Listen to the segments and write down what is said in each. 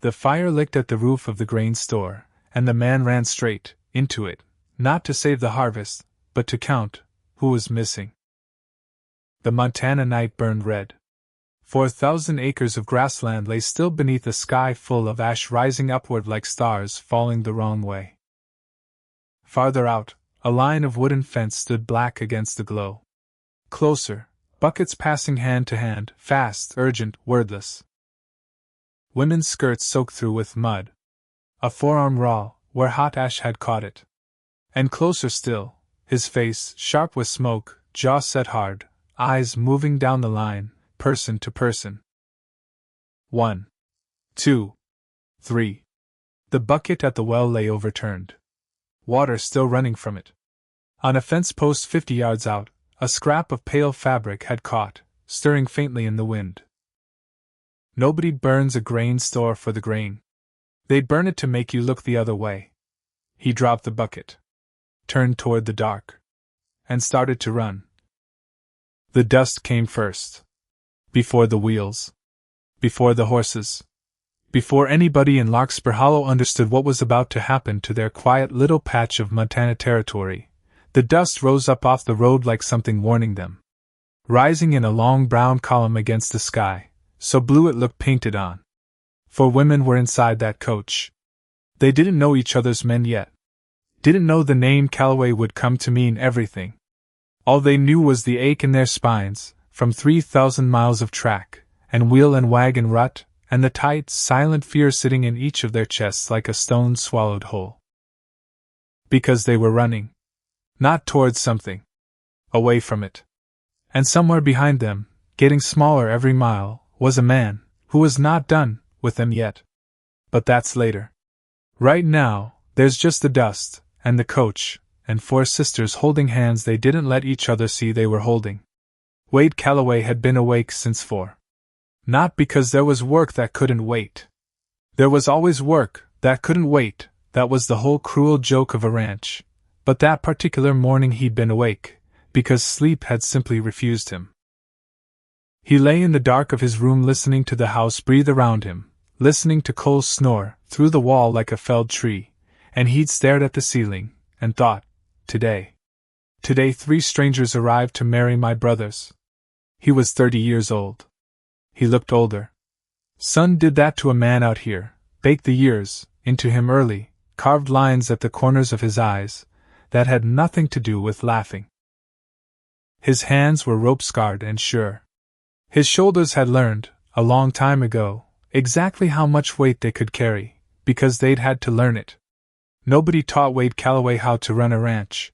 The fire licked at the roof of the grain store, and the man ran straight into it, not to save the harvest, but to count who was missing. The Montana night burned red. 4,000 acres of grassland lay still beneath a sky full of ash rising upward like stars falling the wrong way. Farther out, a line of wooden fence stood black against the glow. Closer, buckets passing hand to hand, fast, urgent, wordless. Women's skirts soaked through with mud. A forearm raw, where hot ash had caught it. And closer still, his face, sharp with smoke, jaw set hard, eyes moving down the line, person to person. 1, 2, 3. The bucket at the well lay overturned. Water still running from it. On a fence post 50 yards out, a scrap of pale fabric had caught, stirring faintly in the wind. Nobody burns a grain store for the grain. They burn it to make you look the other way. He dropped the bucket, turned toward the dark, and started to run. The dust came first. Before the wheels. Before the horses. Before anybody in Larkspur Hollow understood what was about to happen to their quiet little patch of Montana territory, the dust rose up off the road like something warning them. Rising in a long brown column against the sky, so blue it looked painted on. 4 women were inside that coach. They didn't know each other's men yet. Didn't know the name Calloway would come to mean everything. All they knew was the ache in their spines, from 3,000 miles of track, and wheel and wagon rut, and the tight, silent fear sitting in each of their chests like a stone swallowed whole. Because they were running. Not towards something. Away from it. And somewhere behind them, getting smaller every mile, was a man, who was not done with them yet. But that's later. Right now, there's just the dust, and the coach, and 4 sisters holding hands they didn't let each other see they were holding. Wade Calloway had been awake since 4. Not because there was work that couldn't wait. There was always work that couldn't wait, that was the whole cruel joke of a ranch. But that particular morning he'd been awake, because sleep had simply refused him. He lay in the dark of his room listening to the house breathe around him, listening to Cole snore through the wall like a felled tree, and he'd stared at the ceiling, and thought, Today 3 strangers arrived to marry my brothers. He was 30 years old. He looked older. Sun did that to a man out here, baked the years into him early, carved lines at the corners of his eyes, that had nothing to do with laughing. His hands were rope-scarred and sure. His shoulders had learned, a long time ago, exactly how much weight they could carry, because they'd had to learn it. Nobody taught Wade Calloway how to run a ranch.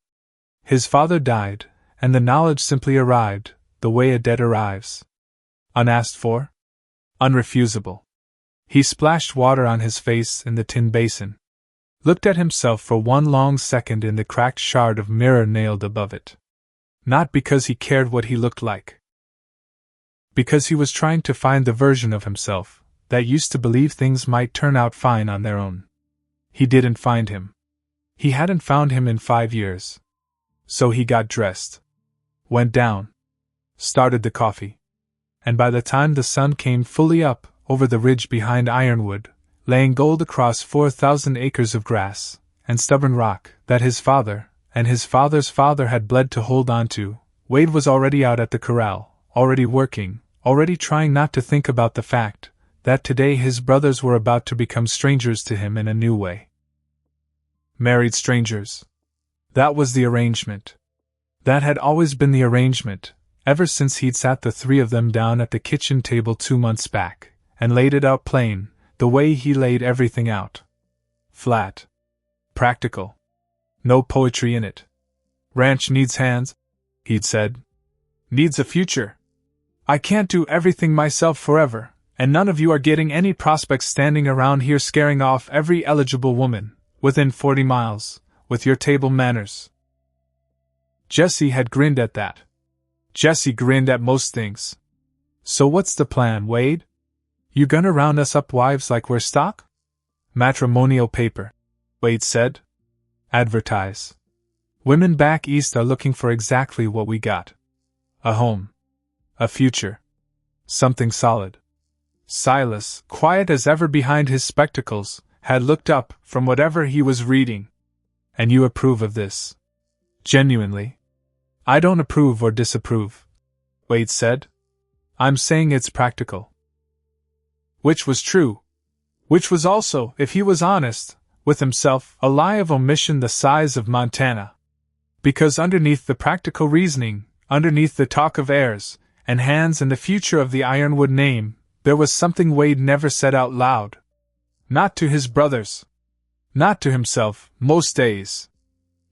His father died, and the knowledge simply arrived, the way a debt arrives. Unasked for? Unrefusable. He splashed water on his face in the tin basin. Looked at himself for one long second in the cracked shard of mirror nailed above it. Not because he cared what he looked like. Because he was trying to find the version of himself that used to believe things might turn out fine on their own. He didn't find him. He hadn't found him in 5 years. So he got dressed. Went down. Started the coffee. And by the time the sun came fully up over the ridge behind Ironwood, laying gold across 4,000 acres of grass and stubborn rock that his father and his father's father had bled to hold on to, Wade was already out at the corral, already working, already trying not to think about the fact that today his brothers were about to become strangers to him in a new way. Married strangers. That was the arrangement. That had always been the arrangement, ever since he'd sat the 3 of them down at the kitchen table 2 months back, and laid it out plain, the way he laid everything out. Flat. Practical. No poetry in it. Ranch needs hands, he'd said. Needs a future. I can't do everything myself forever, and none of you are getting any prospects standing around here scaring off every eligible woman, within 40 miles, with your table manners. Jesse had grinned at that. Jesse grinned at most things. So what's the plan, Wade? You gonna round us up wives like we're stock? Matrimonial paper, Wade said. Advertise. Women back east are looking for exactly what we got. A home. A future. Something solid. Silas, quiet as ever behind his spectacles, had looked up from whatever he was reading. And you approve of this? Genuinely? I don't approve or disapprove, Wade said. I'm saying it's practical. Which was true. Which was also, if he was honest with himself, a lie of omission the size of Montana. Because underneath the practical reasoning, underneath the talk of heirs and hands and the future of the Ironwood name, there was something Wade never said out loud. Not to his brothers. Not to himself, most days.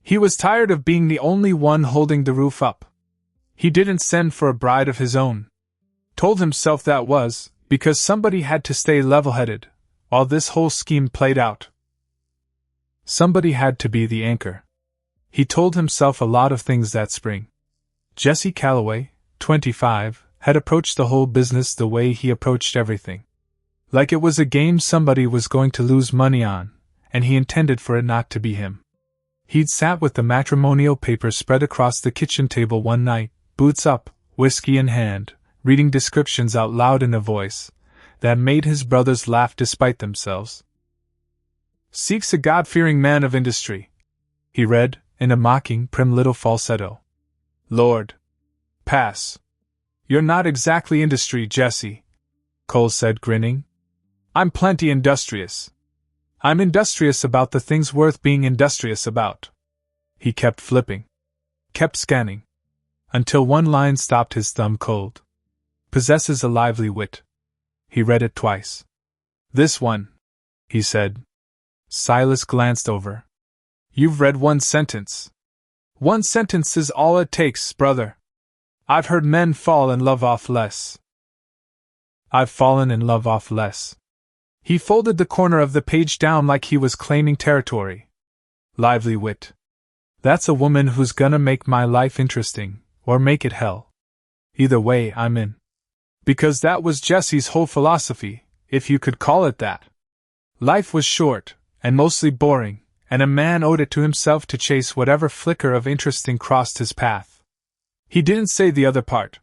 He was tired of being the only one holding the roof up. He didn't send for a bride of his own. Told himself that was because somebody had to stay level-headed while this whole scheme played out. Somebody had to be the anchor. He told himself a lot of things that spring. Jesse Calloway, 25, had approached the whole business the way he approached everything. Like it was a game somebody was going to lose money on, and he intended for it not to be him. He'd sat with the matrimonial papers spread across the kitchen table one night, boots up, whiskey in hand, reading descriptions out loud in a voice that made his brothers laugh despite themselves. Seeks a God-fearing man of industry, he read, in a mocking, prim little falsetto. Lord. Pass. You're not exactly industry, Jesse, Cole said, grinning. I'm plenty industrious. I'm industrious about the things worth being industrious about. He kept flipping. Kept scanning. Until one line stopped his thumb cold. Possesses a lively wit. He read it twice. This one, he said. Silas glanced over. You've read one sentence. One sentence is all it takes, brother. I've heard men fall in love off less. I've fallen in love off less. He folded the corner of the page down like he was claiming territory. Lively wit. That's a woman who's gonna make my life interesting, or make it hell. Either way, I'm in. Because that was Jesse's whole philosophy, if you could call it that. Life was short, and mostly boring, and a man owed it to himself to chase whatever flicker of interesting crossed his path. He didn't say the other part.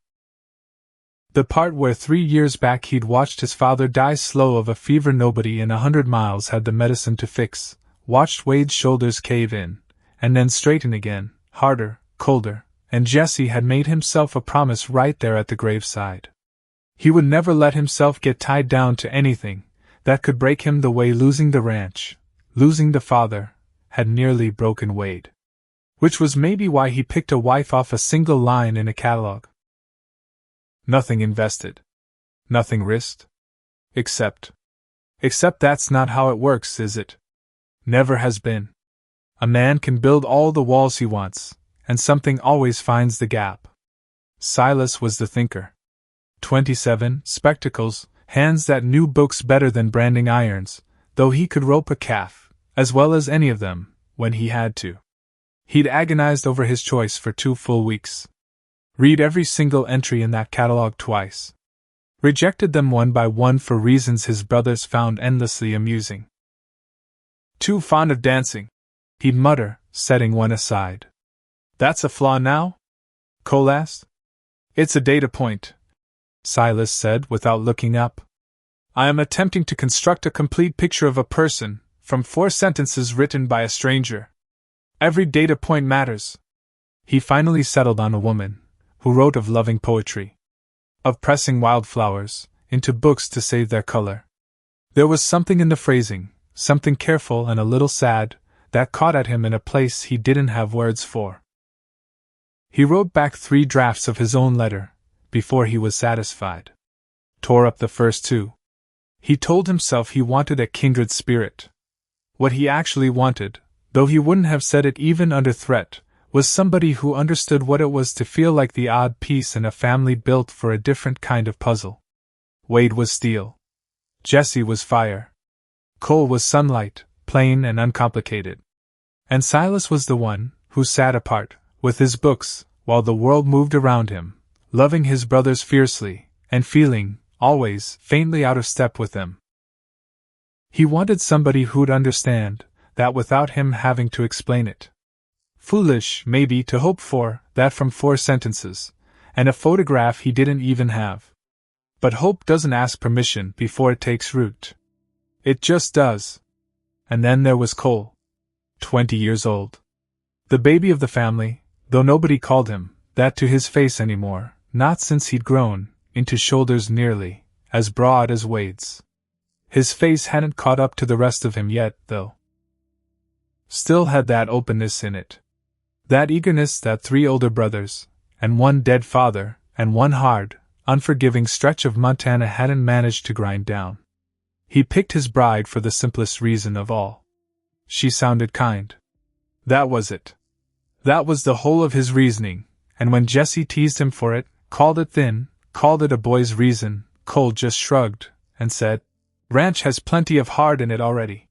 The part where 3 years back he'd watched his father die slow of a fever nobody in 100 miles had the medicine to fix, watched Wade's shoulders cave in, and then straighten again, harder, colder, and Jesse had made himself a promise right there at the graveside. He would never let himself get tied down to anything that could break him the way losing the ranch, losing the father, had nearly broken Wade. Which was maybe why he picked a wife off a single line in a catalog. Nothing invested. Nothing risked. Except that's not how it works, is it? Never has been. A man can build all the walls he wants, and something always finds the gap. Silas was the thinker. 27, spectacles, hands that knew books better than branding irons, though he could rope a calf, as well as any of them, when he had to. He'd agonized over his choice for 2 full weeks. Read every single entry in that catalog twice. Rejected them one by one for reasons his brothers found endlessly amusing. Too fond of dancing, he'd mutter, setting one aside. That's a flaw now? Cole asked. It's a data point, Silas said without looking up. I am attempting to construct a complete picture of a person, from 4 sentences written by a stranger. Every data point matters. He finally settled on a woman, who wrote of loving poetry, of pressing wildflowers into books to save their color. There was something in the phrasing, something careful and a little sad, that caught at him in a place he didn't have words for. He wrote back 3 drafts of his own letter, before he was satisfied. Tore up the first 2. He told himself he wanted a kindred spirit. What he actually wanted, though he wouldn't have said it even under threat, was somebody who understood what it was to feel like the odd piece in a family built for a different kind of puzzle. Wade was steel. Jesse was fire. Cole was sunlight, plain and uncomplicated. And Silas was the one who sat apart, with his books, while the world moved around him, loving his brothers fiercely, and feeling, always, faintly out of step with them. He wanted somebody who'd understand that without him having to explain it. Foolish, maybe, to hope for that from 4 sentences, and a photograph he didn't even have. But hope doesn't ask permission before it takes root. It just does. And then there was Cole. 20 years old. The baby of the family, though nobody called him that to his face anymore, not since he'd grown into shoulders nearly as broad as Wade's. His face hadn't caught up to the rest of him yet, though. Still had that openness in it. That eagerness that 3 older brothers, and 1 dead father, and 1 hard, unforgiving stretch of Montana hadn't managed to grind down. He picked his bride for the simplest reason of all. She sounded kind. That was it. That was the whole of his reasoning, and when Jesse teased him for it, called it thin, called it a boy's reason, Cole just shrugged, and said, "Ranch has plenty of hard in it already.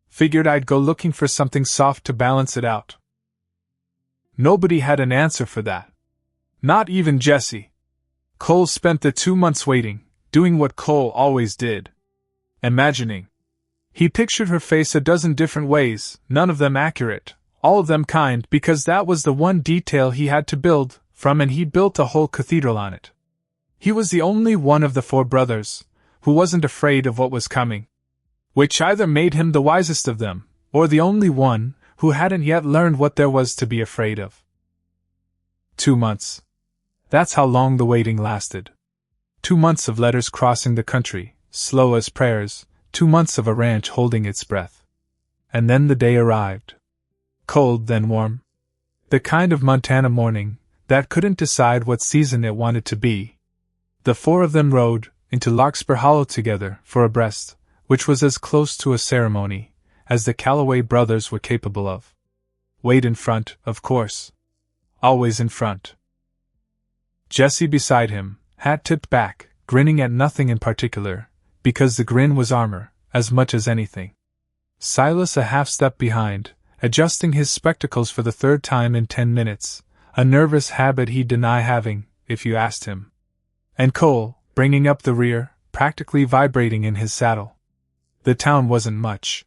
Figured I'd go looking for something soft to balance it out." Nobody had an answer for that. Not even Jesse. Cole spent the 2 months waiting, doing what Cole always did. Imagining. He pictured her face a dozen different ways, none of them accurate, all of them kind, because that was the one detail he had to build from, and he built a whole cathedral on it. He was the only one of the 4 brothers who wasn't afraid of what was coming. Which either made him the wisest of them, or the only one who hadn't yet learned what there was to be afraid of. 2 months. That's how long the waiting lasted. 2 months of letters crossing the country, slow as prayers, 2 months of a ranch holding its breath. And then the day arrived. Cold, then warm. The kind of Montana morning that couldn't decide what season it wanted to be. The 4 of them rode into Larkspur Hollow together for a breast, which was as close to a ceremony as the Calloway brothers were capable of. Wade in front, of course. Always in front. Jesse beside him, hat tipped back, grinning at nothing in particular, because the grin was armor, as much as anything. Silas a half step behind, adjusting his spectacles for the 3rd time in 10 minutes, a nervous habit he'd deny having, if you asked him. And Cole, bringing up the rear, practically vibrating in his saddle. The town wasn't much.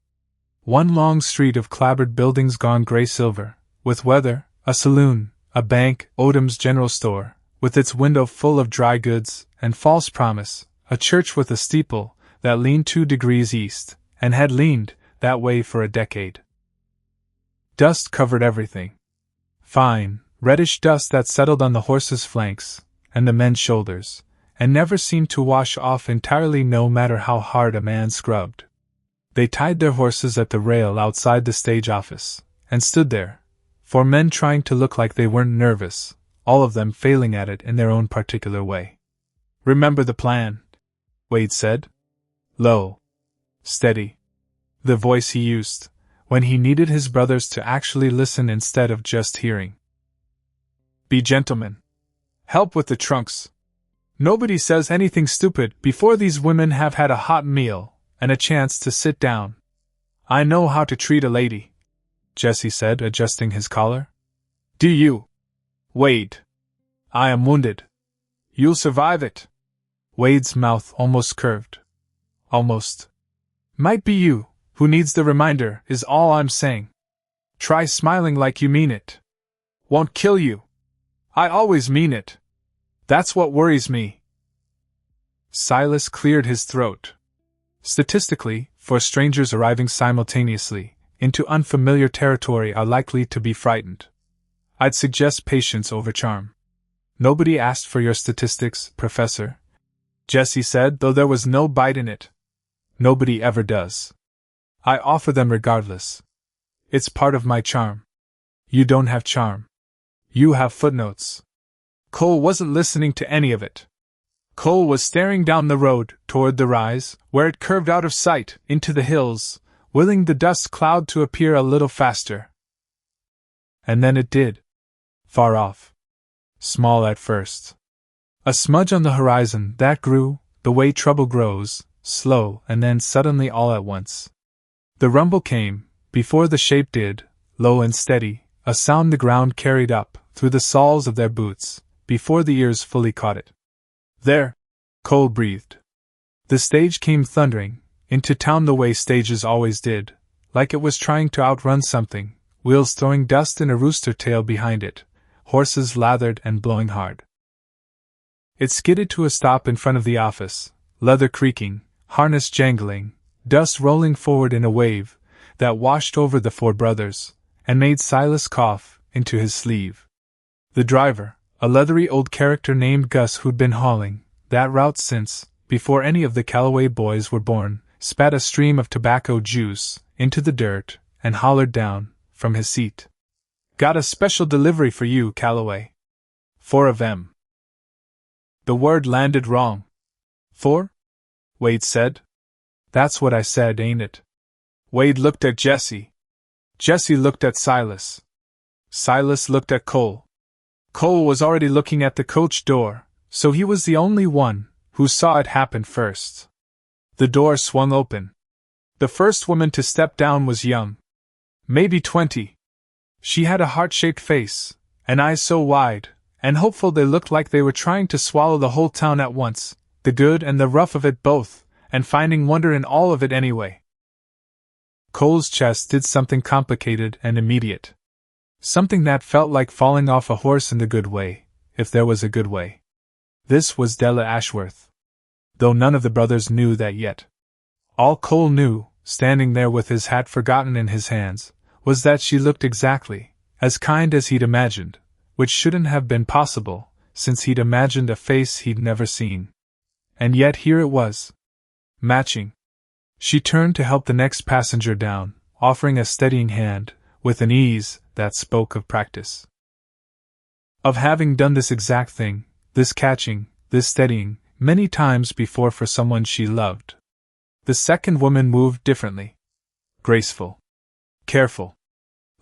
One long street of clapboard buildings gone gray-silver, with weather, a saloon, a bank, Odom's general store, with its window full of dry goods, and false promise, a church with a steeple that leaned 2 degrees east, and had leaned that way for a decade. Dust covered everything. Fine, reddish dust that settled on the horses' flanks, and the men's shoulders, and never seemed to wash off entirely no matter how hard a man scrubbed. They tied their horses at the rail outside the stage office, and stood there, 4 men trying to look like they weren't nervous, all of them failing at it in their own particular way. "Remember the plan," Wade said. Low. Steady. The voice he used, when he needed his brothers to actually listen instead of just hearing. "Be gentlemen. Help with the trunks. Nobody says anything stupid before these women have had a hot meal and a chance to sit down. I know how to treat a lady," Jesse said, adjusting his collar. "Do you? Wade. I am wounded. You'll survive it." Wade's mouth almost curved. Almost. "Might be you who needs the reminder, is all I'm saying. Try smiling like you mean it. Won't kill you. I always mean it. That's what worries me." Silas cleared his throat. Statistically, for strangers arriving simultaneously into unfamiliar territory are likely to be frightened. I'd suggest patience over charm. "Nobody asked for your statistics, Professor," Jesse said, though there was no bite in it. "Nobody ever does. I offer them regardless. It's part of my charm. You don't have charm. You have footnotes." Cole wasn't listening to any of it. Cole was staring down the road, toward the rise, where it curved out of sight, into the hills, willing the dust cloud to appear a little faster. And then it did. Far off. Small at first. A smudge on the horizon that grew, the way trouble grows, slow, and then suddenly all at once. The rumble came, before the shape did, low and steady, a sound the ground carried up, through the soles of their boots, before the ears fully caught it. "There!" Cole breathed. The stage came thundering into town the way stages always did, like it was trying to outrun something, wheels throwing dust in a rooster tail behind it, horses lathered and blowing hard. It skidded to a stop in front of the office, leather creaking, harness jangling, dust rolling forward in a wave that washed over the four brothers, and made Silas cough into his sleeve. The driver, a leathery old character named Gus who'd been hauling that route since, before any of the Calloway boys were born, spat a stream of tobacco juice into the dirt and hollered down from his seat. "Got a special delivery for you, Calloway. 4 of 'em." The word landed wrong. "4?" Wade said. "That's what I said, ain't it?" Wade looked at Jesse. Jesse looked at Silas. Silas looked at Cole. Cole was already looking at the coach door, so he was the only one who saw it happen first. The door swung open. The first woman to step down was young. Maybe 20. She had a heart-shaped face, and eyes so wide and hopeful they looked like they were trying to swallow the whole town at once, the good and the rough of it both, and finding wonder in all of it anyway. Cole's chest did something complicated and immediate. Something that felt like falling off a horse in the good way, if there was a good way. This was Della Ashworth. Though none of the brothers knew that yet. All Cole knew, standing there with his hat forgotten in his hands, was that she looked exactly as kind as he'd imagined, which shouldn't have been possible, since he'd imagined a face he'd never seen. And yet here it was. Matching. She turned to help the next passenger down, offering a steadying hand, with an ease that spoke of practice. Of having done this exact thing, this catching, this steadying, many times before for someone she loved. The second woman moved differently. Graceful. Careful.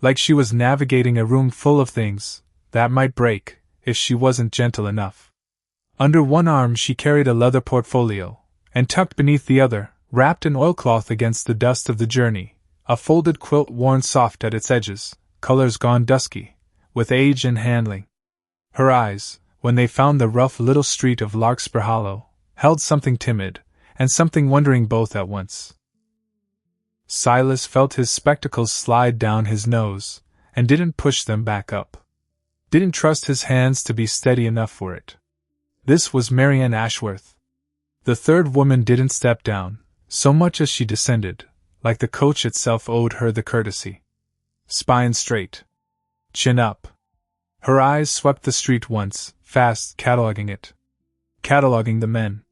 Like she was navigating a room full of things that might break if she wasn't gentle enough. Under one arm she carried a leather portfolio, and tucked beneath the other, wrapped in oilcloth against the dust of the journey, a folded quilt worn soft at its edges, colors gone dusky, with age and handling. Her eyes, when they found the rough little street of Larkspur Hollow, held something timid, and something wondering both at once. Silas felt his spectacles slide down his nose, and didn't push them back up. Didn't trust his hands to be steady enough for it. This was Marianne Ashworth. The third woman didn't step down, so much as she descended, like the coach itself owed her the courtesy. Spine straight. Chin up. Her eyes swept the street once, fast, cataloging it. Cataloging the men.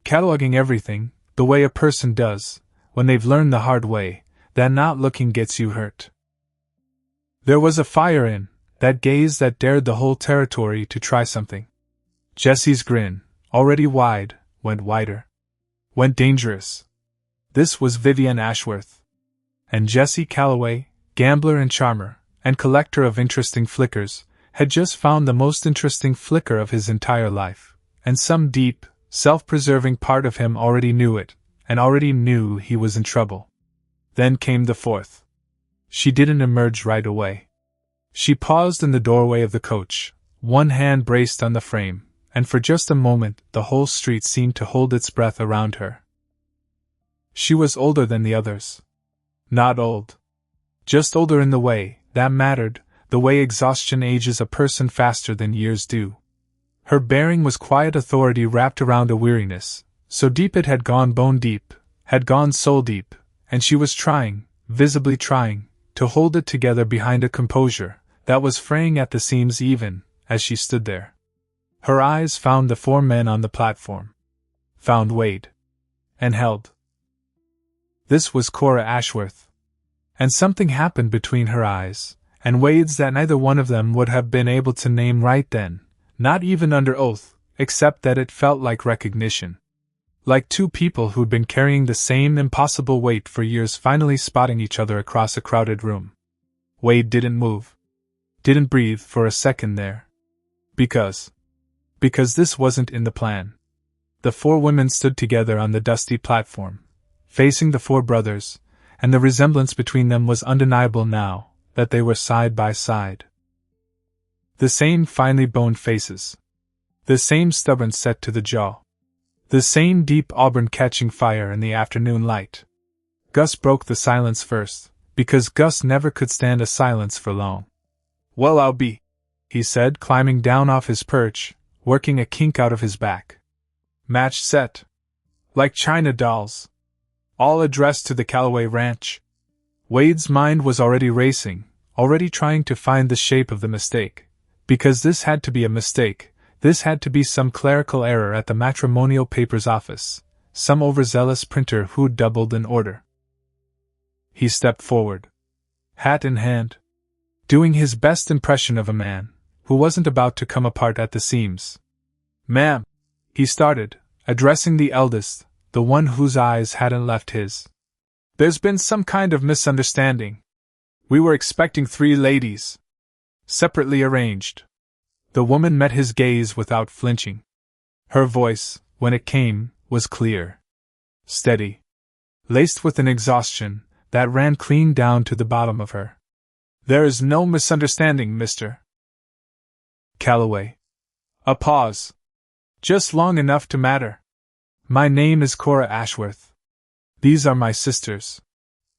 Cataloging everything, the way a person does, when they've learned the hard way, that not looking gets you hurt. There was a fire in that gaze that dared the whole territory to try something. Jesse's grin, already wide, went wider. Went dangerous. This was Vivienne Ashworth. And Jesse Calloway, gambler and charmer, and collector of interesting flickers, had just found the most interesting flicker of his entire life, and some deep, self-preserving part of him already knew it, and already knew he was in trouble. Then came the fourth. She didn't emerge right away. She paused in the doorway of the coach, one hand braced on the frame, and for just a moment the whole street seemed to hold its breath around her. She was older than the others. Not old. Just older in the way that mattered, the way exhaustion ages a person faster than years do. Her bearing was quiet authority wrapped around a weariness, so deep it had gone bone deep, had gone soul deep, and she was trying, visibly trying, to hold it together behind a composure that was fraying at the seams even as she stood there. Her eyes found the four men on the platform. Found Wade. And held. This was Cora Ashworth. And something happened between her eyes and Wade's that neither one of them would have been able to name right then, not even under oath, except that it felt like recognition. Like two people who'd been carrying the same impossible weight for years finally spotting each other across a crowded room. Wade didn't move. Didn't breathe for a second there. Because this wasn't in the plan. The four women stood together on the dusty platform, facing the four brothers, and the resemblance between them was undeniable now that they were side by side. The same finely boned faces. The same stubborn set to the jaw. The same deep auburn catching fire in the afternoon light. Gus broke the silence first, because Gus never could stand a silence for long. "Well, I'll be," he said, climbing down off his perch, working a kink out of his back. Match set. Like china dolls. All addressed to the Calloway Ranch. Wade's mind was already racing, already trying to find the shape of the mistake. Because this had to be a mistake, this had to be some clerical error at the matrimonial papers office, some overzealous printer who'd doubled an order. He stepped forward, hat in hand, doing his best impression of a man who wasn't about to come apart at the seams. "Ma'am," he started, addressing the eldest, the one whose eyes hadn't left his. "There's been some kind of misunderstanding. We were expecting 3 ladies. Separately arranged." The woman met his gaze without flinching. Her voice, when it came, was clear, steady, laced with an exhaustion that ran clean down to the bottom of her. "There is no misunderstanding, Mr. Calloway." A pause. Just long enough to matter. "My name is Cora Ashworth. These are my sisters.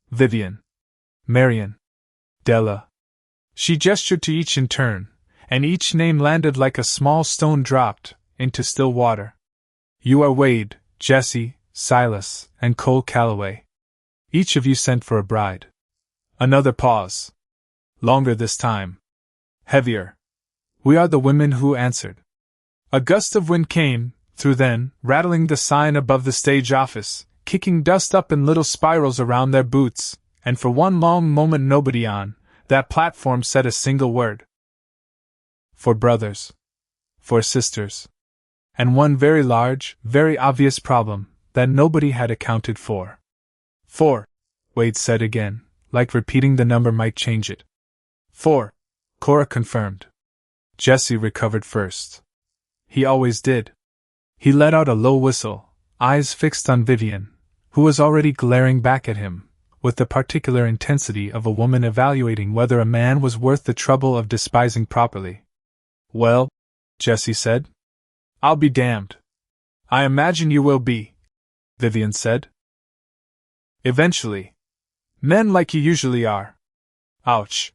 Vivian. Marion. Della." She gestured to each in turn, and each name landed like a small stone dropped into still water. "You are Wade, Jesse, Silas, and Cole Calloway. Each of you sent for a bride." Another pause. Longer this time. Heavier. "We are the women who answered." A gust of wind came through then, rattling the sign above the stage office, kicking dust up in little spirals around their boots, and for one long moment nobody on that platform said a single word. For brothers. For sisters. And one very large, very obvious problem that nobody had accounted for. "4," Wade said again, like repeating the number might change it. "4," Cora confirmed. Jesse recovered first. He always did. He let out a low whistle, eyes fixed on Vivian, who was already glaring back at him, with the particular intensity of a woman evaluating whether a man was worth the trouble of despising properly. "Well," Jesse said. "I'll be damned." "I imagine you will be," Vivian said. "Eventually. Men like you usually are." "Ouch.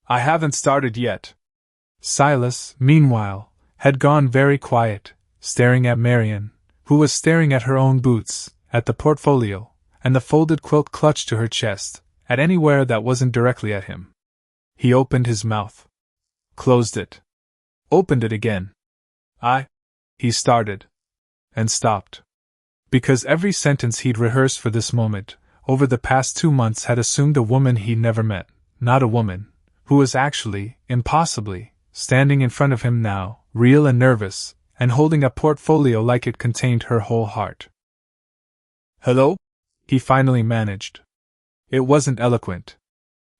I haven't started yet." Silas, meanwhile, had gone very quiet, staring at Marion, who was staring at her own boots, at the portfolio, and the folded quilt clutched to her chest, at anywhere that wasn't directly at him. He opened his mouth. Closed it. Opened it again. He started. And stopped. Because every sentence he'd rehearsed for this moment, over the past 2 months had assumed a woman he'd never met, not a woman, who was actually, impossibly, standing in front of him now, real and nervous, and holding a portfolio like it contained her whole heart. "Hello?" he finally managed. It wasn't eloquent.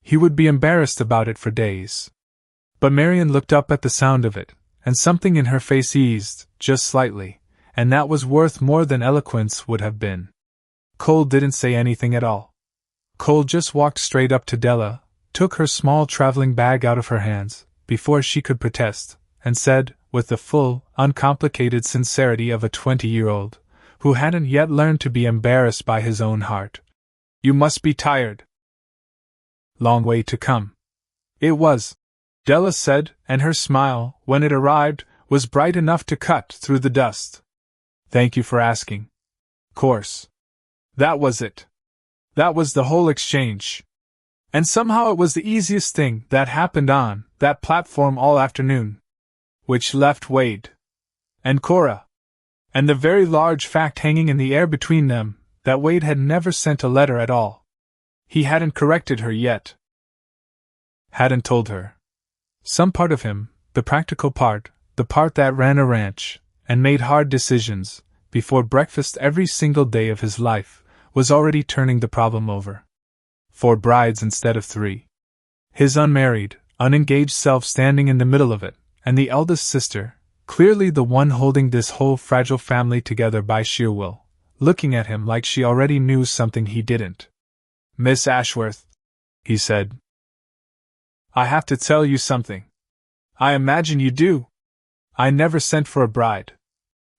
He would be embarrassed about it for days. But Marion looked up at the sound of it, and something in her face eased, just slightly, and that was worth more than eloquence would have been. Cole didn't say anything at all. Cole just walked straight up to Della, took her small traveling bag out of her hands, before she could protest, and said, with the full, uncomplicated sincerity of a 20-year-old, who hadn't yet learned to be embarrassed by his own heart, "You must be tired." "Long way to come." It was, Della said, and her smile, when it arrived, was bright enough to cut through the dust. "Thank you for asking." Course. That was it. That was the whole exchange. And somehow it was the easiest thing that happened on that platform all afternoon. Which left Wade and Cora, and the very large fact hanging in the air between them, that Wade had never sent a letter at all. He hadn't corrected her yet. Hadn't told her. Some part of him, the practical part, the part that ran a ranch, and made hard decisions, before breakfast every single day of his life, was already turning the problem over. 4 brides instead of 3. His unmarried, unengaged self standing in the middle of it, and the eldest sister, clearly the one holding this whole fragile family together by sheer will, looking at him like she already knew something he didn't. "Miss Ashworth," he said, "I have to tell you something." "I imagine you do." "I never sent for a bride."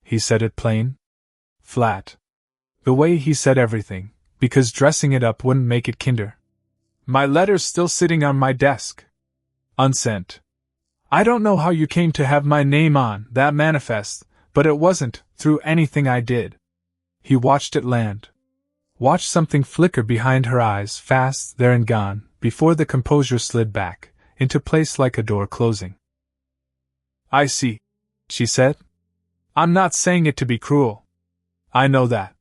He said it plain. Flat. The way he said everything, because dressing it up wouldn't make it kinder. "My letter's still sitting on my desk. Unsent. I don't know how you came to have my name on that manifest, but it wasn't through anything I did. He watched it land. Watched something flicker behind her eyes, fast there and gone, before the composure slid back into place like a door closing. I see, she said. I'm not saying it to be cruel. I know that.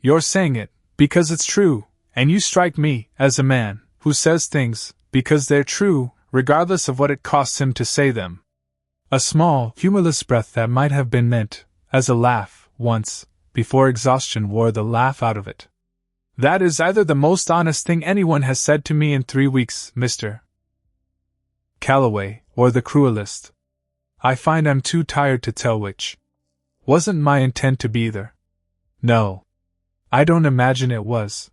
You're saying it because it's true, and you strike me as a man who says things because they're true, regardless of what it costs him to say them. A small, humorless breath that might have been meant as a laugh once, before exhaustion wore the laugh out of it. That is either the most honest thing anyone has said to me in 3 weeks, Mr. Calloway, or the cruelest. I find I'm too tired to tell which. Wasn't my intent to be either. No. I don't imagine it was.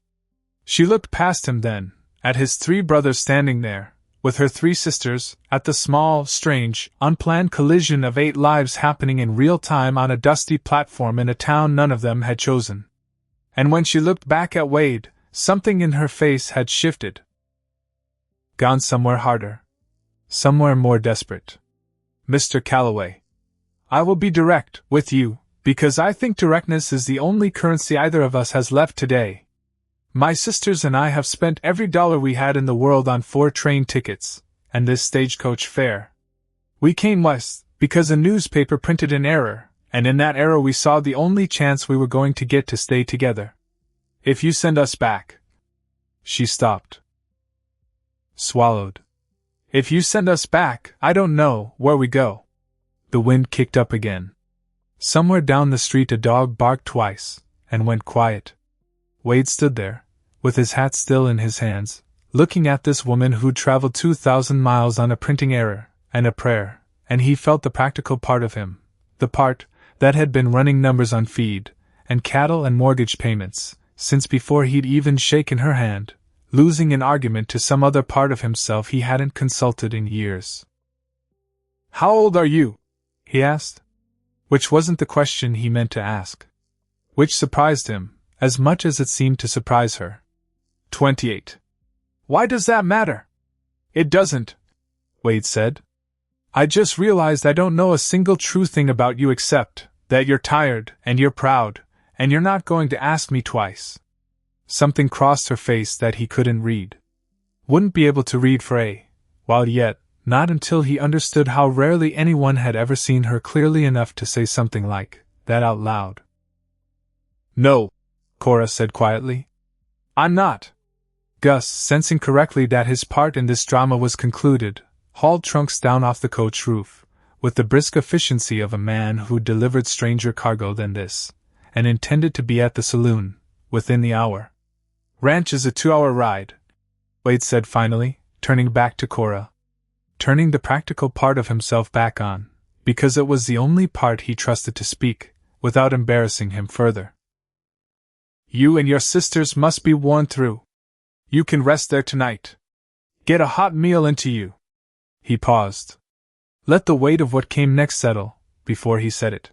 She looked past him then, at his 3 brothers standing there, with her 3 sisters, at the small, strange, unplanned collision of 8 lives happening in real time on a dusty platform in a town none of them had chosen. And when she looked back at Wade, something in her face had shifted. Gone somewhere harder. Somewhere more desperate. Mr. Calloway. I will be direct with you, because I think directness is the only currency either of us has left today. My sisters and I have spent every dollar we had in the world on 4 train tickets, and this stagecoach fare. We came west, because a newspaper printed an error, and in that error we saw the only chance we were going to get to stay together. If you send us back... She stopped. Swallowed. If you send us back, I don't know where we go. The wind kicked up again. Somewhere down the street a dog barked twice, and went quiet. Wade stood there, with his hat still in his hands, looking at this woman who'd traveled 2,000 miles on a printing error, and a prayer, and he felt the practical part of him, the part that had been running numbers on feed, and cattle and mortgage payments, since before he'd even shaken her hand, losing an argument to some other part of himself he hadn't consulted in years. How old are you? He asked. Which wasn't the question he meant to ask. Which surprised him, as much as it seemed to surprise her. 28. Why does that matter? It doesn't, Wade said. I just realized I don't know a single true thing about you except that you're tired, and you're proud, and you're not going to ask me twice. Something crossed her face that he couldn't read. Wouldn't be able to read for a while yet, not until he understood how rarely anyone had ever seen her clearly enough to say something like that out loud. No, Cora said quietly. I'm not. Gus, sensing correctly that his part in this drama was concluded, hauled trunks down off the coach roof, with the brisk efficiency of a man who'd delivered stranger cargo than this, and intended to be at the saloon within the hour. Ranch is a 2-hour ride, Wade said finally, turning back to Cora. Turning the practical part of himself back on, because it was the only part he trusted to speak, without embarrassing him further. You and your sisters must be worn through. You can rest there tonight. Get a hot meal into you. He paused. Let the weight of what came next settle, before he said it.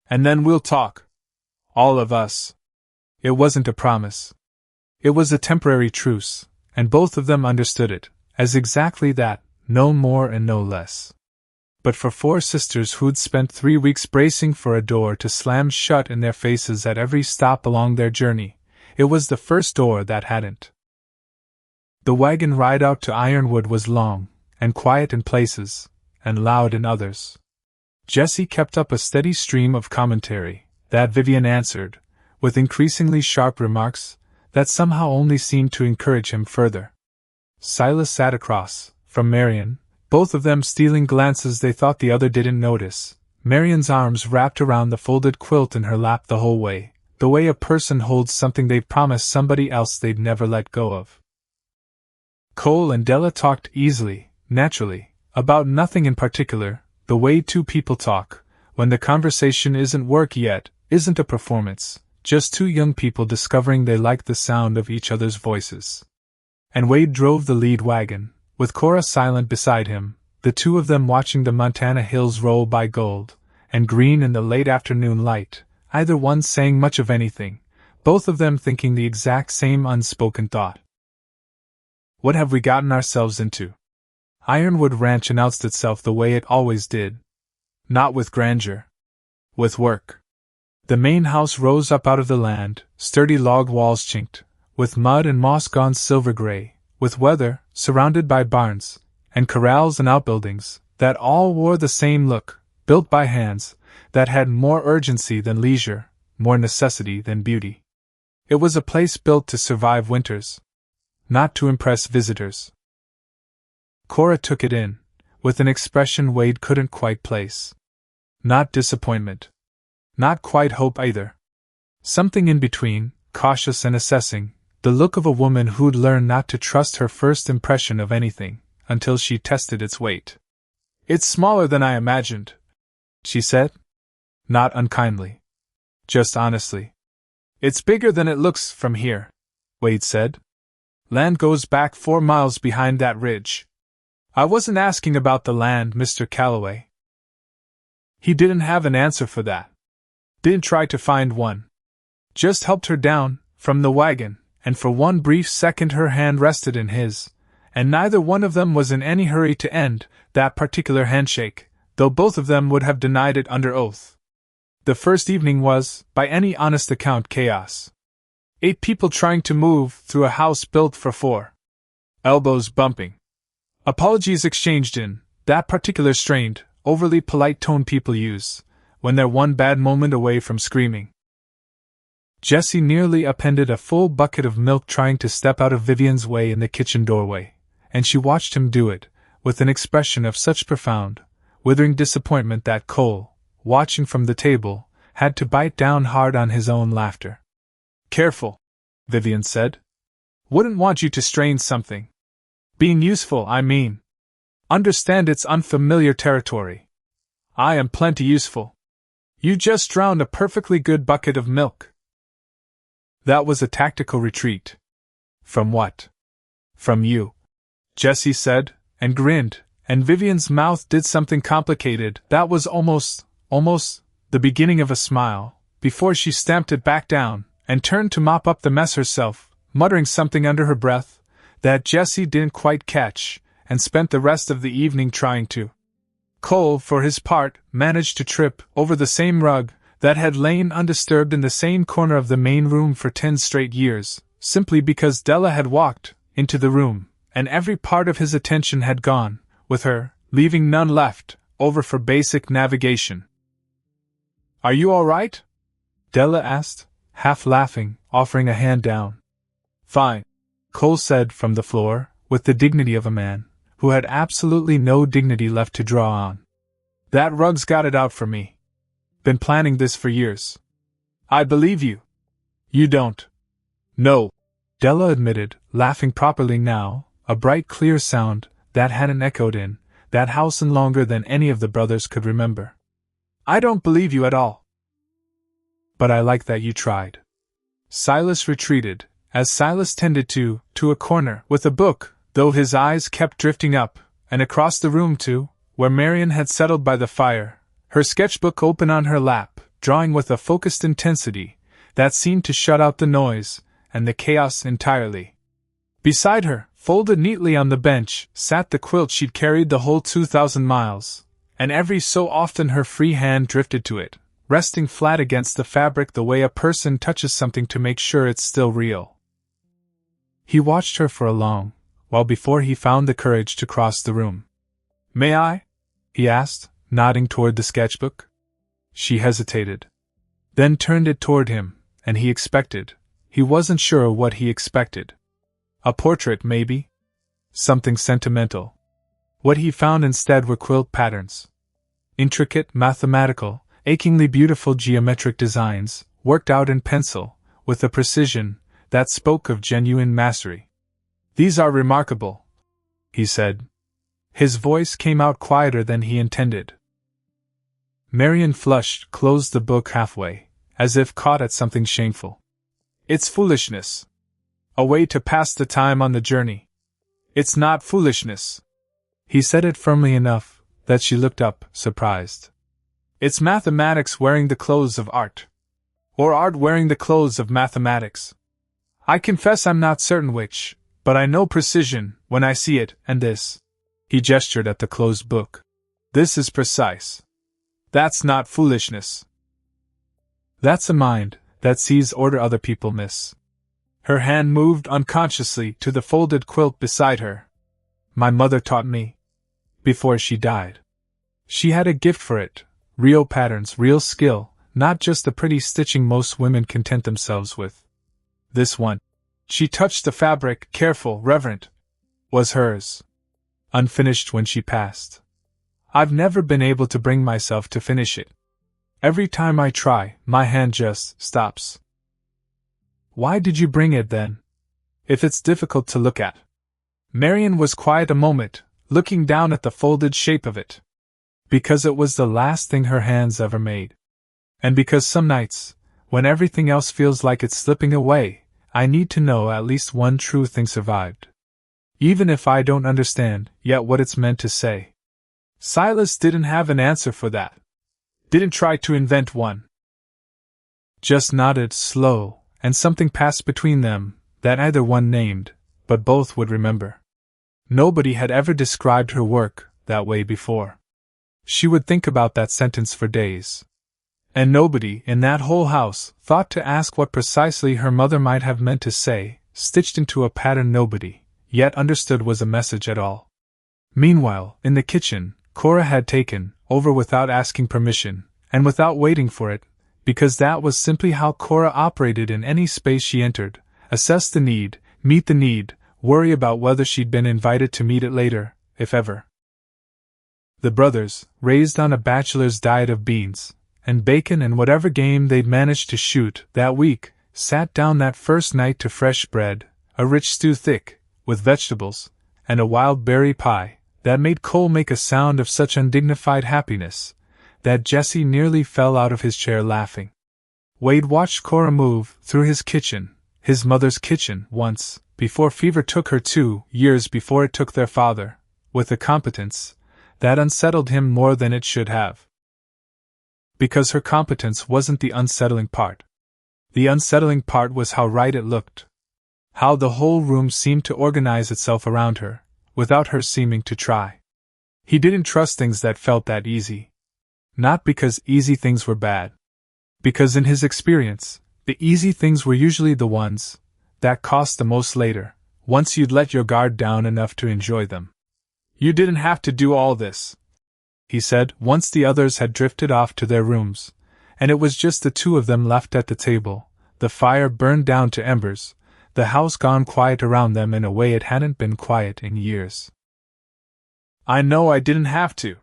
And then we'll talk. All of us. It wasn't a promise. It was a temporary truce, and both of them understood it, as exactly that, no more and no less. But for 4 sisters who'd spent 3 weeks bracing for a door to slam shut in their faces at every stop along their journey, it was the first door that hadn't. The wagon ride out to Ironwood was long, and quiet in places, and loud in others. Jessie kept up a steady stream of commentary, that Vivian answered, with increasingly sharp remarks, that somehow only seemed to encourage him further. Silas sat across from Marian, both of them stealing glances they thought the other didn't notice, Marian's arms wrapped around the folded quilt in her lap the whole way, the way a person holds something they've promised somebody else they'd never let go of. Cole and Della talked easily, naturally, about nothing in particular, the way 2 people talk, when the conversation isn't work yet, isn't a performance, just 2 young people discovering they liked the sound of each other's voices. And Wade drove the lead wagon, with Cora silent beside him, the 2 of them watching the Montana hills roll by gold and green in the late afternoon light, either one saying much of anything, both of them thinking the exact same unspoken thought. What have we gotten ourselves into? Ironwood Ranch announced itself the way it always did. Not with grandeur. With work. The main house rose up out of the land, sturdy log walls chinked, with mud and moss gone silver gray, with weather, surrounded by barns, and corrals and outbuildings, that all wore the same look, built by hands, that had more urgency than leisure, more necessity than beauty. It was a place built to survive winters, not to impress visitors. Cora took it in, with an expression Wade couldn't quite place. Not disappointment. Not quite hope either. Something in between, cautious and assessing, the look of a woman who'd learned not to trust her first impression of anything, until she tested its weight. "It's smaller than I imagined," she said. Not unkindly. Just honestly. "It's bigger than it looks from here," Wade said. "Land goes back 4 miles behind that ridge." "I wasn't asking about the land, Mr. Calloway." He didn't have an answer for that. Didn't try to find one. Just helped her down from the wagon, and for one brief second her hand rested in his, and neither one of them was in any hurry to end that particular handshake, though both of them would have denied it under oath. The first evening was, by any honest account, chaos. 8 people trying to move through a house built for 4. Elbows bumping. Apologies exchanged in that particular strained, overly polite tone people use when they're one bad moment away from screaming. Jessie nearly upended a full bucket of milk trying to step out of Vivian's way in the kitchen doorway, and she watched him do it, with an expression of such profound, withering disappointment that Cole, watching from the table, had to bite down hard on his own laughter. "Careful," Vivian said. "Wouldn't want you to strain something. Being useful, I mean. Understand it's unfamiliar territory. I am plenty useful. You just drowned a perfectly good bucket of milk." That was a tactical retreat. "From what?" "From you," Jessie said, and grinned, and Vivian's mouth did something complicated that was almost the beginning of a smile, before she stamped it back down, and turned to mop up the mess herself, muttering something under her breath that Jessie didn't quite catch, and spent the rest of the evening trying to. Cole, for his part, managed to trip over the same rug that had lain undisturbed in the same corner of the main room for 10 straight years, simply because Della had walked into the room, and every part of his attention had gone, with her, leaving none left over for basic navigation. "Are you all right?" Della asked, half laughing, offering a hand down. "Fine," Cole said from the floor, with the dignity of a man who had absolutely no dignity left to draw on. "That rug's got it out for me. Been planning this for years." "I believe you." "You don't." "No," Della admitted, laughing properly now, a bright clear sound that hadn't echoed in that house in longer than any of the brothers could remember. "I don't believe you at all." "But I like that you tried." Silas retreated, as Silas tended to a corner with a book, though his eyes kept drifting up and across the room to where Marian had settled by the fire, her sketchbook open on her lap, drawing with a focused intensity that seemed to shut out the noise and the chaos entirely. Beside her, folded neatly on the bench, sat the quilt she'd carried the whole 2,000 miles, and every so often her free hand drifted to it, resting flat against the fabric the way a person touches something to make sure it's still real. He watched her for a long while before he found the courage to cross the room. "May I?" he asked, nodding toward the sketchbook. She hesitated. Then turned it toward him, and he wasn't sure what he expected. A portrait, maybe? Something sentimental. What he found instead were quilt patterns. Intricate, mathematical, achingly beautiful geometric designs, worked out in pencil, with a precision that spoke of genuine mastery. "These are remarkable," he said. His voice came out quieter than he intended. Marian flushed, closed the book halfway, as if caught at something shameful. "It's foolishness. A way to pass the time on the journey." "It's not foolishness." He said it firmly enough that she looked up, surprised. "It's mathematics wearing the clothes of art. Or art wearing the clothes of mathematics. I confess I'm not certain which, but I know precision when I see it, and this." He gestured at the closed book. This is precise. That's not foolishness. That's a mind that sees order other people miss. Her hand moved unconsciously to the folded quilt beside her. My mother taught me. Before she died. She had a gift for it, real patterns, real skill, not just the pretty stitching most women content themselves with. This one. She touched the fabric, careful, reverent. Was hers. Unfinished when she passed. I've never been able to bring myself to finish it. Every time I try, my hand just stops. Why did you bring it then? If it's difficult to look at. Marian was quiet a moment, looking down at the folded shape of it. Because it was the last thing her hands ever made. And because some nights, when everything else feels like it's slipping away, I need to know at least one true thing survived. Even if I don't understand yet what it's meant to say. Silas didn't have an answer for that. Didn't try to invent one. Just nodded, slow, and something passed between them that neither one named, but both would remember. Nobody had ever described her work that way before. She would think about that sentence for days. And nobody in that whole house thought to ask what precisely her mother might have meant to say, stitched into a pattern nobody yet understood was a message at all. Meanwhile, in the kitchen, Cora had taken over without asking permission, and without waiting for it, because that was simply how Cora operated in any space she entered: assess the need, meet the need, worry about whether she'd been invited to meet it later, if ever. The brothers, raised on a bachelor's diet of beans and bacon and whatever game they'd managed to shoot that week, sat down that first night to fresh bread, a rich stew thick with vegetables, and a wild berry pie that made Cole make a sound of such undignified happiness that Jesse nearly fell out of his chair laughing. Wade watched Cora move through his kitchen, his mother's kitchen, once, before fever took her 2 years before it took their father, with a competence that unsettled him more than it should have. Because her competence wasn't the unsettling part. The unsettling part was how right it looked. How the whole room seemed to organize itself around her, without her seeming to try. He didn't trust things that felt that easy. Not because easy things were bad. Because in his experience, the easy things were usually the ones that cost the most later, once you'd let your guard down enough to enjoy them. You didn't have to do all this, he said, once the others had drifted off to their rooms, and it was just the two of them left at the table, the fire burned down to embers, the house gone quiet around them in a way it hadn't been quiet in years. I know I didn't have to.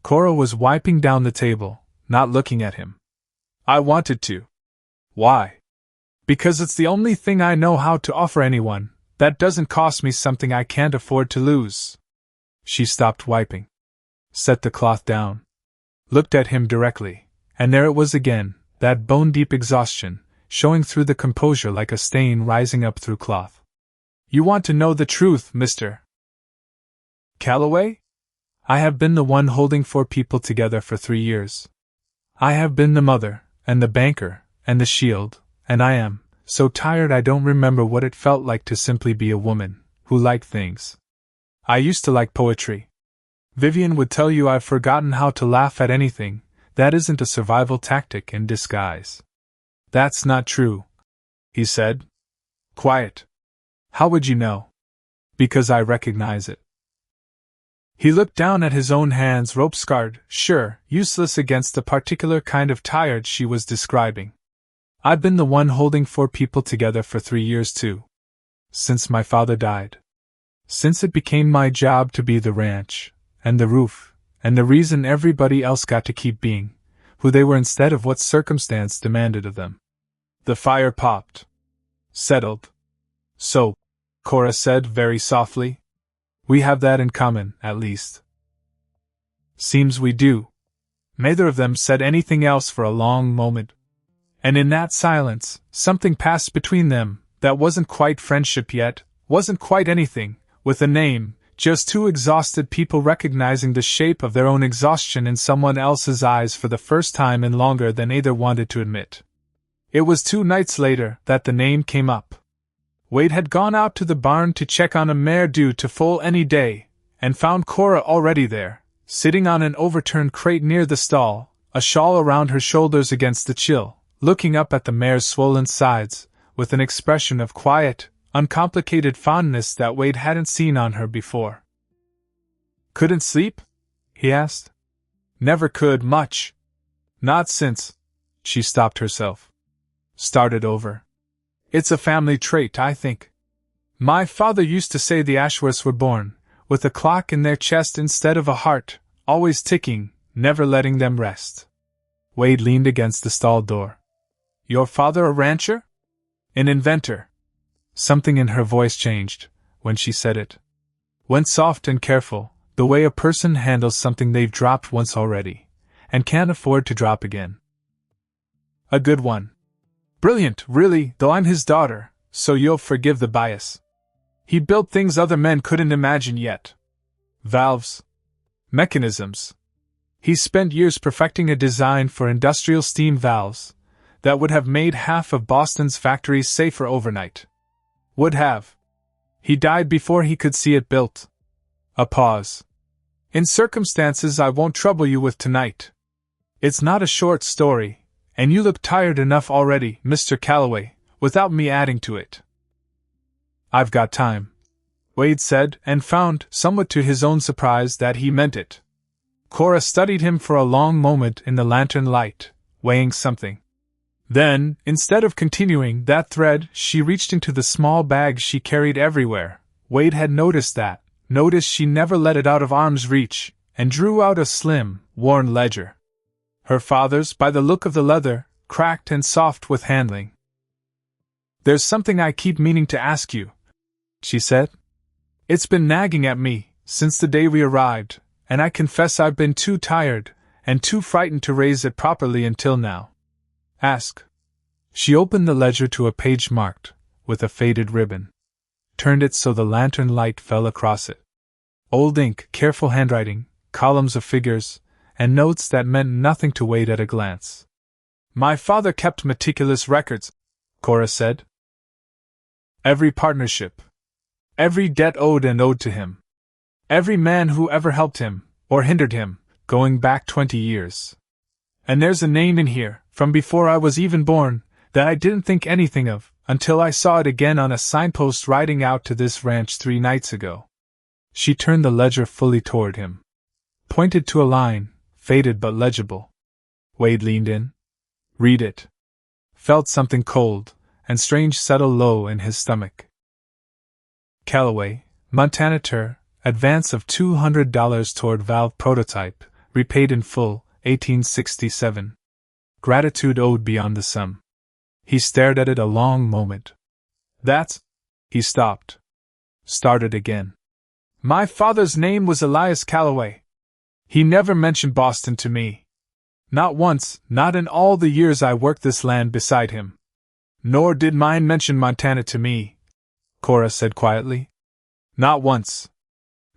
Cora was wiping down the table, not looking at him. I wanted to. Why? Because it's the only thing I know how to offer anyone that doesn't cost me something I can't afford to lose. She stopped wiping. Set the cloth down. Looked at him directly, and there it was again, that bone-deep exhaustion, showing through the composure like a stain rising up through cloth. You want to know the truth, Mr. Calloway? I have been the one holding 4 people together for 3 years. I have been the mother, and the banker, and the shield, and I am so tired I don't remember what it felt like to simply be a woman who liked things. I used to like poetry. Vivian would tell you I've forgotten how to laugh at anything that isn't a survival tactic in disguise. That's not true, he said. Quiet. How would you know? Because I recognize it. He looked down at his own hands, rope-scarred, sure, useless against the particular kind of tired she was describing. I've been the one holding 4 people together for 3 years too. Since my father died. Since it became my job to be the ranch, and the roof, and the reason everybody else got to keep being who they were instead of what circumstance demanded of them. The fire popped. Settled. So, Cora said very softly. We have that in common, at least. Seems we do. Neither of them said anything else for a long moment. And in that silence, something passed between them that wasn't quite friendship yet, wasn't quite anything, with a name, just 2 exhausted people recognizing the shape of their own exhaustion in someone else's eyes for the first time in longer than either wanted to admit. It was 2 nights later that the name came up. Wade had gone out to the barn to check on a mare due to foal any day, and found Cora already there, sitting on an overturned crate near the stall, a shawl around her shoulders against the chill, looking up at the mare's swollen sides, with an expression of quiet, uncomplicated fondness that Wade hadn't seen on her before. "Couldn't sleep?" he asked. "Never could much. Not since—" She stopped herself. Started over. "It's a family trait, I think. My father used to say the Ashworths were born with a clock in their chest instead of a heart, always ticking, never letting them rest." Wade leaned against the stall door. "Your father a rancher? An inventor?" Something in her voice changed when she said it. Went soft and careful, the way a person handles something they've dropped once already, and can't afford to drop again. "A good one. Brilliant, really, though I'm his daughter, so you'll forgive the bias. He built things other men couldn't imagine yet. Valves. Mechanisms. He spent years perfecting a design for industrial steam valves that would have made half of Boston's factories safer overnight. Would have. He died before he could see it built." A pause. "In circumstances I won't trouble you with tonight. It's not a short story, and you look tired enough already, Mr. Calloway, without me adding to it." "I've got time," Wade said, and found, somewhat to his own surprise, that he meant it. Cora studied him for a long moment in the lantern light, weighing something. Then, instead of continuing that thread, she reached into the small bag she carried everywhere. Wade had noticed she never let it out of arm's reach, and drew out a slim, worn ledger. Her father's, by the look of the leather, cracked and soft with handling. "There's something I keep meaning to ask you," she said. "It's been nagging at me since the day we arrived, and I confess I've been too tired and too frightened to raise it properly until now." "Ask." She opened the ledger to a page marked with a faded ribbon. Turned it so the lantern light fell across it. Old ink, careful handwriting, columns of figures, and notes that meant nothing to Wade at a glance. "My father kept meticulous records," Cora said. "Every partnership. Every debt owed and owed to him. Every man who ever helped him, or hindered him, going back 20 years. And there's a name in here, from before I was even born, that I didn't think anything of, until I saw it again on a signpost riding out to this ranch 3 nights ago." She turned the ledger fully toward him. Pointed to a line, faded but legible. Wade leaned in. "Read it." Felt something cold and strange settle low in his stomach. "Calloway, Montana Ter, advance of $200 toward valve prototype, repaid in full, 1867. Gratitude owed beyond the sum." He stared at it a long moment. "That's—" He stopped. Started again. "My father's name was Elias Calloway. He never mentioned Boston to me. Not once, not in all the years I worked this land beside him. Nor did mine mention Montana to me," Cora said quietly. "Not once.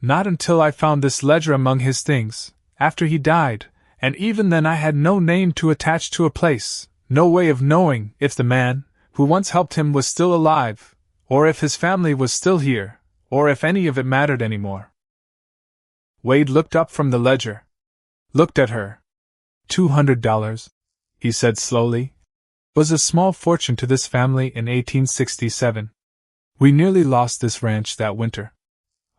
Not until I found this ledger among his things, after he died, and even then I had no name to attach to a place, no way of knowing if the man who once helped him was still alive, or if his family was still here, or if any of it mattered anymore." Wade looked up from the ledger. Looked at her. $200, he said slowly, was a small fortune to this family in 1867. We nearly lost this ranch that winter.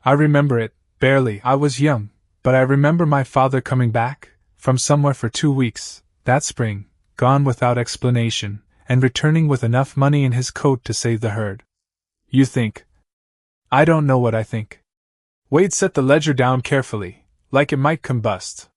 I remember it, barely. I was young, but I remember my father coming back from somewhere for 2 weeks, that spring, gone without explanation, and returning with enough money in his coat to save the herd. You think? I don't know what I think. Wade set the ledger down carefully, like it might combust.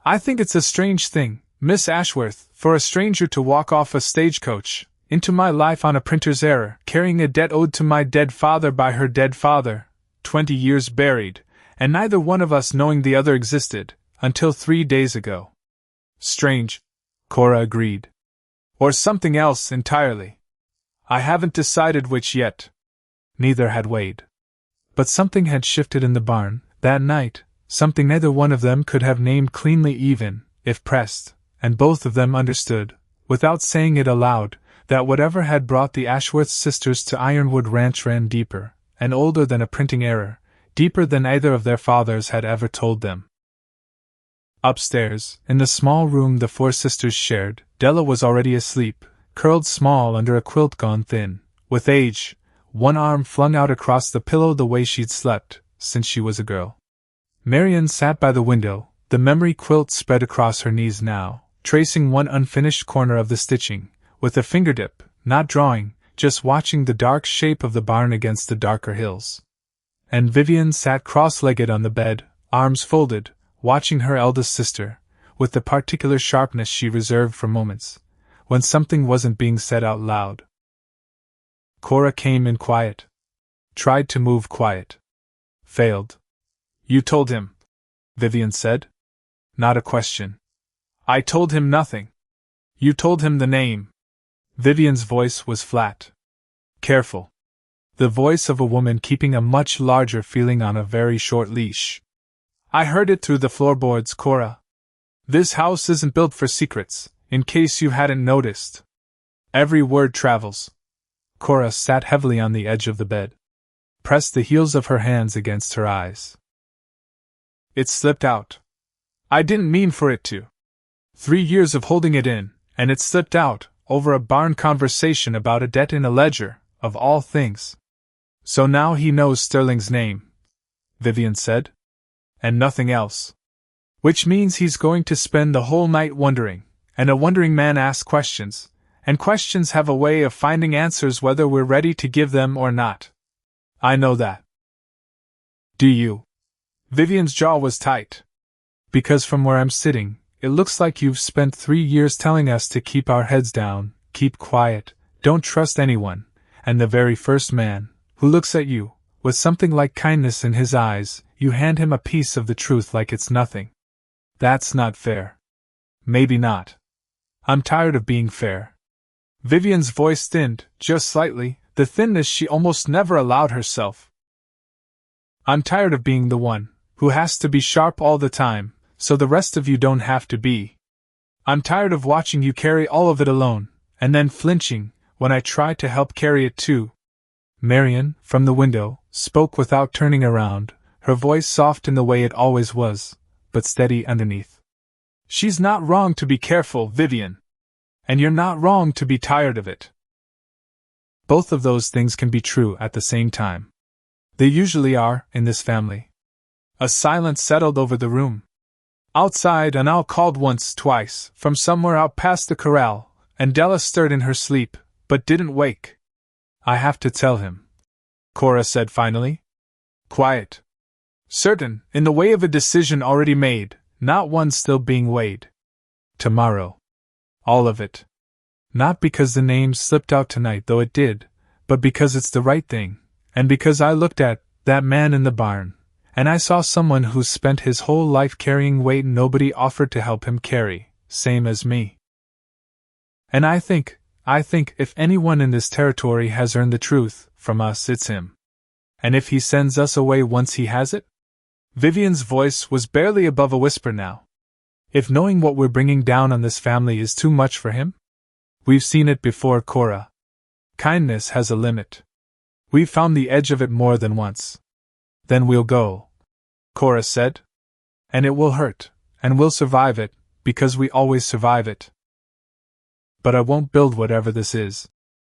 I think it's a strange thing, Miss Ashworth, for a stranger to walk off a stagecoach into my life on a printer's error, carrying a debt owed to my dead father by her dead father, 20 years buried, and neither one of us knowing the other existed, until 3 days ago. Strange, Cora agreed. Or something else entirely. I haven't decided which yet. Neither had Wade. But something had shifted in the barn, that night, something neither one of them could have named cleanly even, if pressed, and both of them understood, without saying it aloud, that whatever had brought the Ashworth sisters to Ironwood Ranch ran deeper, and older than a printing error, deeper than either of their fathers had ever told them. Upstairs, in the small room the four sisters shared, Della was already asleep, curled small under a quilt gone thin, with age, one arm flung out across the pillow the way she'd slept since she was a girl. Marian sat by the window, the memory quilt spread across her knees now, tracing one unfinished corner of the stitching, with a fingertip, not drawing, just watching the dark shape of the barn against the darker hills. And Vivian sat cross-legged on the bed, arms folded, watching her eldest sister, with the particular sharpness she reserved for moments when something wasn't being said out loud. Cora came in quiet. Tried to move quiet. Failed. "You told him," Vivian said. Not a question. "I told him nothing." "You told him the name." Vivian's voice was flat. Careful. The voice of a woman keeping a much larger feeling on a very short leash. "I heard it through the floorboards, Cora. This house isn't built for secrets, in case you hadn't noticed. Every word travels." Cora sat heavily on the edge of the bed. Pressed the heels of her hands against her eyes. "It slipped out. I didn't mean for it to. 3 years of holding it in, and it slipped out, over a barn conversation about a debt in a ledger, of all things. So now he knows Sterling's name," Vivian said. "And nothing else. Which means he's going to spend the whole night wondering, and a wondering man asks questions, and questions have a way of finding answers whether we're ready to give them or not. I know that." "Do you?" Vivian's jaw was tight. "Because from where I'm sitting, it looks like you've spent 3 years telling us to keep our heads down, keep quiet, don't trust anyone, and the very first man who looks at you, with something like kindness in his eyes, you hand him a piece of the truth like it's nothing. That's not fair." "Maybe not. I'm tired of being fair." Vivian's voice thinned, just slightly, the thinness she almost never allowed herself. "I'm tired of being the one who has to be sharp all the time, so the rest of you don't have to be. I'm tired of watching you carry all of it alone, and then flinching when I try to help carry it too." Marian, from the window, spoke without turning around, her voice soft in the way it always was, but steady underneath. "She's not wrong to be careful, Vivian. And you're not wrong to be tired of it. Both of those things can be true at the same time. They usually are, in this family." A silence settled over the room. Outside, an owl called once, twice, from somewhere out past the corral, and Della stirred in her sleep, but didn't wake. "I have to tell him," Cora said finally. Quiet. Certain, in the way of a decision already made, not one still being weighed. Tomorrow. All of it. Not because the name slipped out tonight, though it did, but because it's the right thing, and because I looked at that man in the barn, and I saw someone who's spent his whole life carrying weight nobody offered to help him carry, same as me. And I think if anyone in this territory has earned the truth from us, it's him. And if he sends us away once he has it? Vivian's voice was barely above a whisper now. If knowing what we're bringing down on this family is too much for him? We've seen it before, Cora. Kindness has a limit. We've found the edge of it more than once. Then we'll go, Cora said. And it will hurt, and we'll survive it, because we always survive it. But I won't build whatever this is.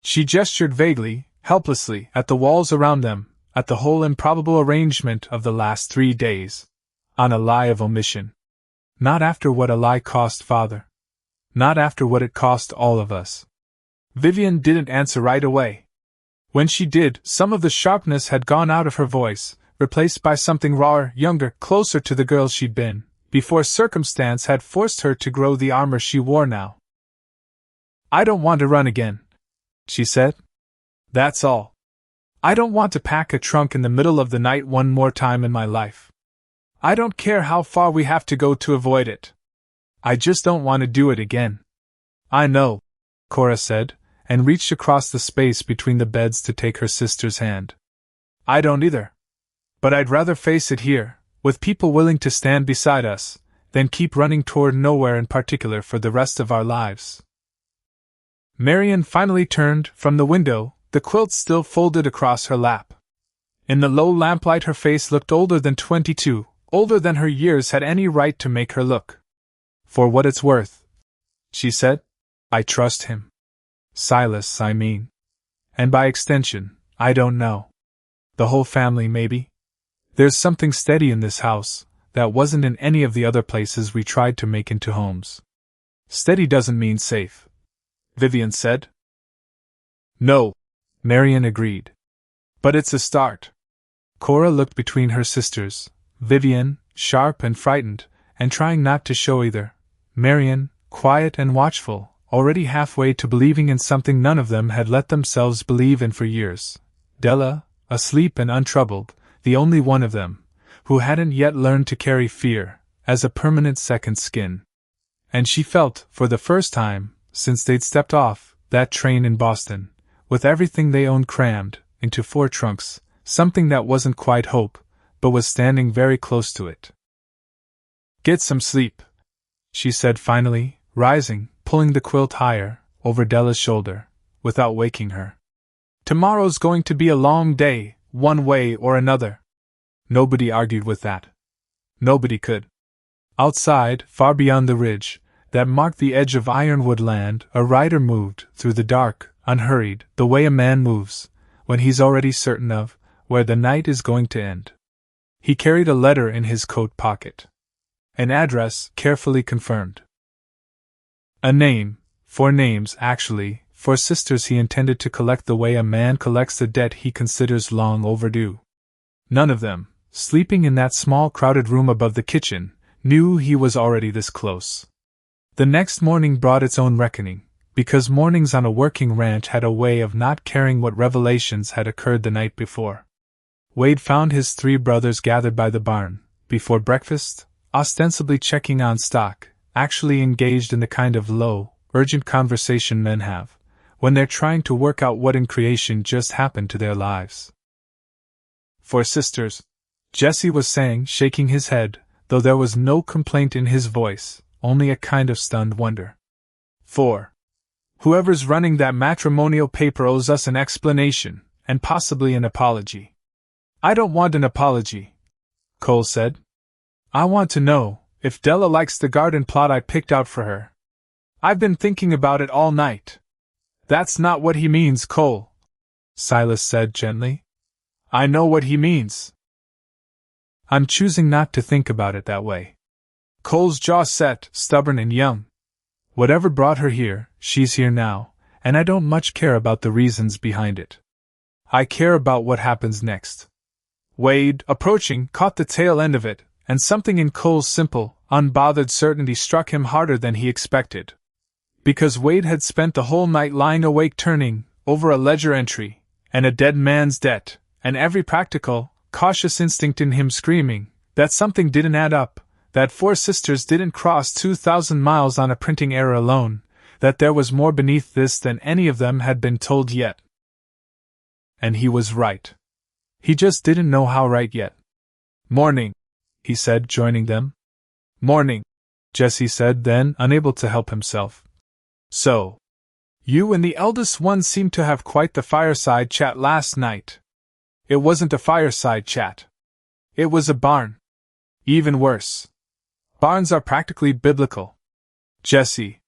She gestured vaguely, helplessly, at the walls around them, at the whole improbable arrangement of the last 3 days. On a lie of omission. Not after what a lie cost Father. Not after what it cost all of us. Vivian didn't answer right away. When she did, some of the sharpness had gone out of her voice, replaced by something rawer, younger, closer to the girl she'd been, before circumstance had forced her to grow the armor she wore now. I don't want to run again, she said. That's all. I don't want to pack a trunk in the middle of the night one more time in my life. I don't care how far we have to go to avoid it. I just don't want to do it again. I know, Cora said, and reached across the space between the beds to take her sister's hand. I don't either. But I'd rather face it here, with people willing to stand beside us, than keep running toward nowhere in particular for the rest of our lives. Marian finally turned from the window, the quilt still folded across her lap. In the low lamplight her face looked older than 22, older than her years had any right to make her look. "For what it's worth," she said, "I trust him. Silas, I mean. And by extension, I don't know. The whole family, maybe? There's something steady in this house that wasn't in any of the other places we tried to make into homes." "Steady doesn't mean safe," Vivian said. "No," Marian agreed. "But it's a start." Cora looked between her sisters, Vivian, sharp and frightened, and trying not to show either, Marian, quiet and watchful, already halfway to believing in something none of them had let themselves believe in for years, Della, asleep and untroubled, the only one of them, who hadn't yet learned to carry fear as a permanent second skin. And she felt, for the first time, since they'd stepped off that train in Boston, with everything they owned crammed into 4 trunks, something that wasn't quite hope, but was standing very close to it. "Get some sleep," she said finally, rising, pulling the quilt higher, over Della's shoulder, without waking her. "Tomorrow's going to be a long day, one way or another." Nobody argued with that. Nobody could. Outside, far beyond the ridge that marked the edge of Ironwood land, a rider moved through the dark, unhurried, the way a man moves when he's already certain of where the night is going to end. He carried a letter in his coat pocket. An address, carefully confirmed. A name, 4 names actually, for sisters he intended to collect the way a man collects a debt he considers long overdue. None of them, sleeping in that small crowded room above the kitchen, knew he was already this close. The next morning brought its own reckoning, because mornings on a working ranch had a way of not caring what revelations had occurred the night before. Wade found his 3 brothers gathered by the barn, before breakfast, ostensibly checking on stock, actually engaged in the kind of low, urgent conversation men have, when they're trying to work out what in creation just happened to their lives. "For sisters," Jesse was saying, shaking his head, though there was no complaint in his voice, only a kind of stunned wonder. "For whoever's running that matrimonial paper owes us an explanation, and possibly an apology." "I don't want an apology," Cole said. "I want to know if Della likes the garden plot I picked out for her. I've been thinking about it all night." "That's not what he means, Cole," Silas said gently. "I know what he means. I'm choosing not to think about it that way." Cole's jaw set, stubborn and young. "Whatever brought her here, she's here now, and I don't much care about the reasons behind it. I care about what happens next." Wade, approaching, caught the tail end of it, and something in Cole's simple, unbothered certainty struck him harder than he expected. Because Wade had spent the whole night lying awake turning over a ledger entry, and a dead man's debt, and every practical, cautious instinct in him screaming that something didn't add up, that 4 sisters didn't cross 2,000 miles on a printing error alone, that there was more beneath this than any of them had been told yet. And he was right. He just didn't know how right yet. "Morning," he said, joining them. "Morning," Jesse said then, unable to help himself. "So, you and the eldest one seemed to have quite the fireside chat last night." "It wasn't a fireside chat. It was a barn. Even worse. Barns are practically biblical." "Jesse,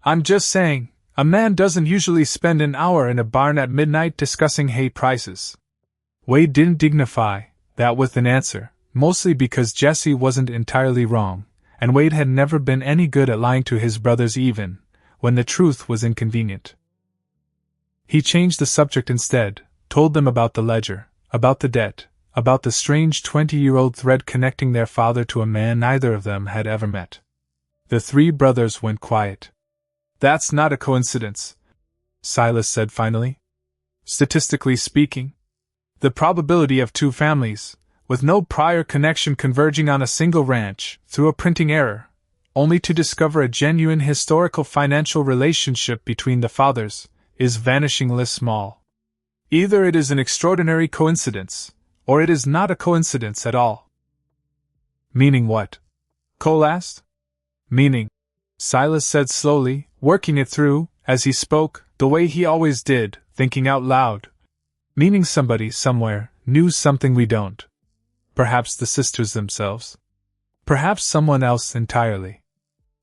I'm just saying, a man doesn't usually spend an hour in a barn at midnight discussing hay prices." Wade didn't dignify that with an answer, mostly because Jesse wasn't entirely wrong, and Wade had never been any good at lying to his brothers even when the truth was inconvenient. He changed the subject instead, told them about the ledger, about the debt, about the strange 20-year-old thread connecting their father to a man neither of them had ever met. The 3 brothers went quiet. "That's not a coincidence," Silas said finally. "Statistically speaking, the probability of 2 families, with no prior connection converging on a single ranch, through a printing error, only to discover a genuine historical financial relationship between the fathers, is vanishingly small. Either it is an extraordinary coincidence, or it is not a coincidence at all." "Meaning what?" Cole asked. "Meaning," Silas said slowly, working it through, as he spoke, the way he always did, thinking out loud. "Meaning somebody, somewhere, knew something we don't. Perhaps the sisters themselves. Perhaps someone else entirely.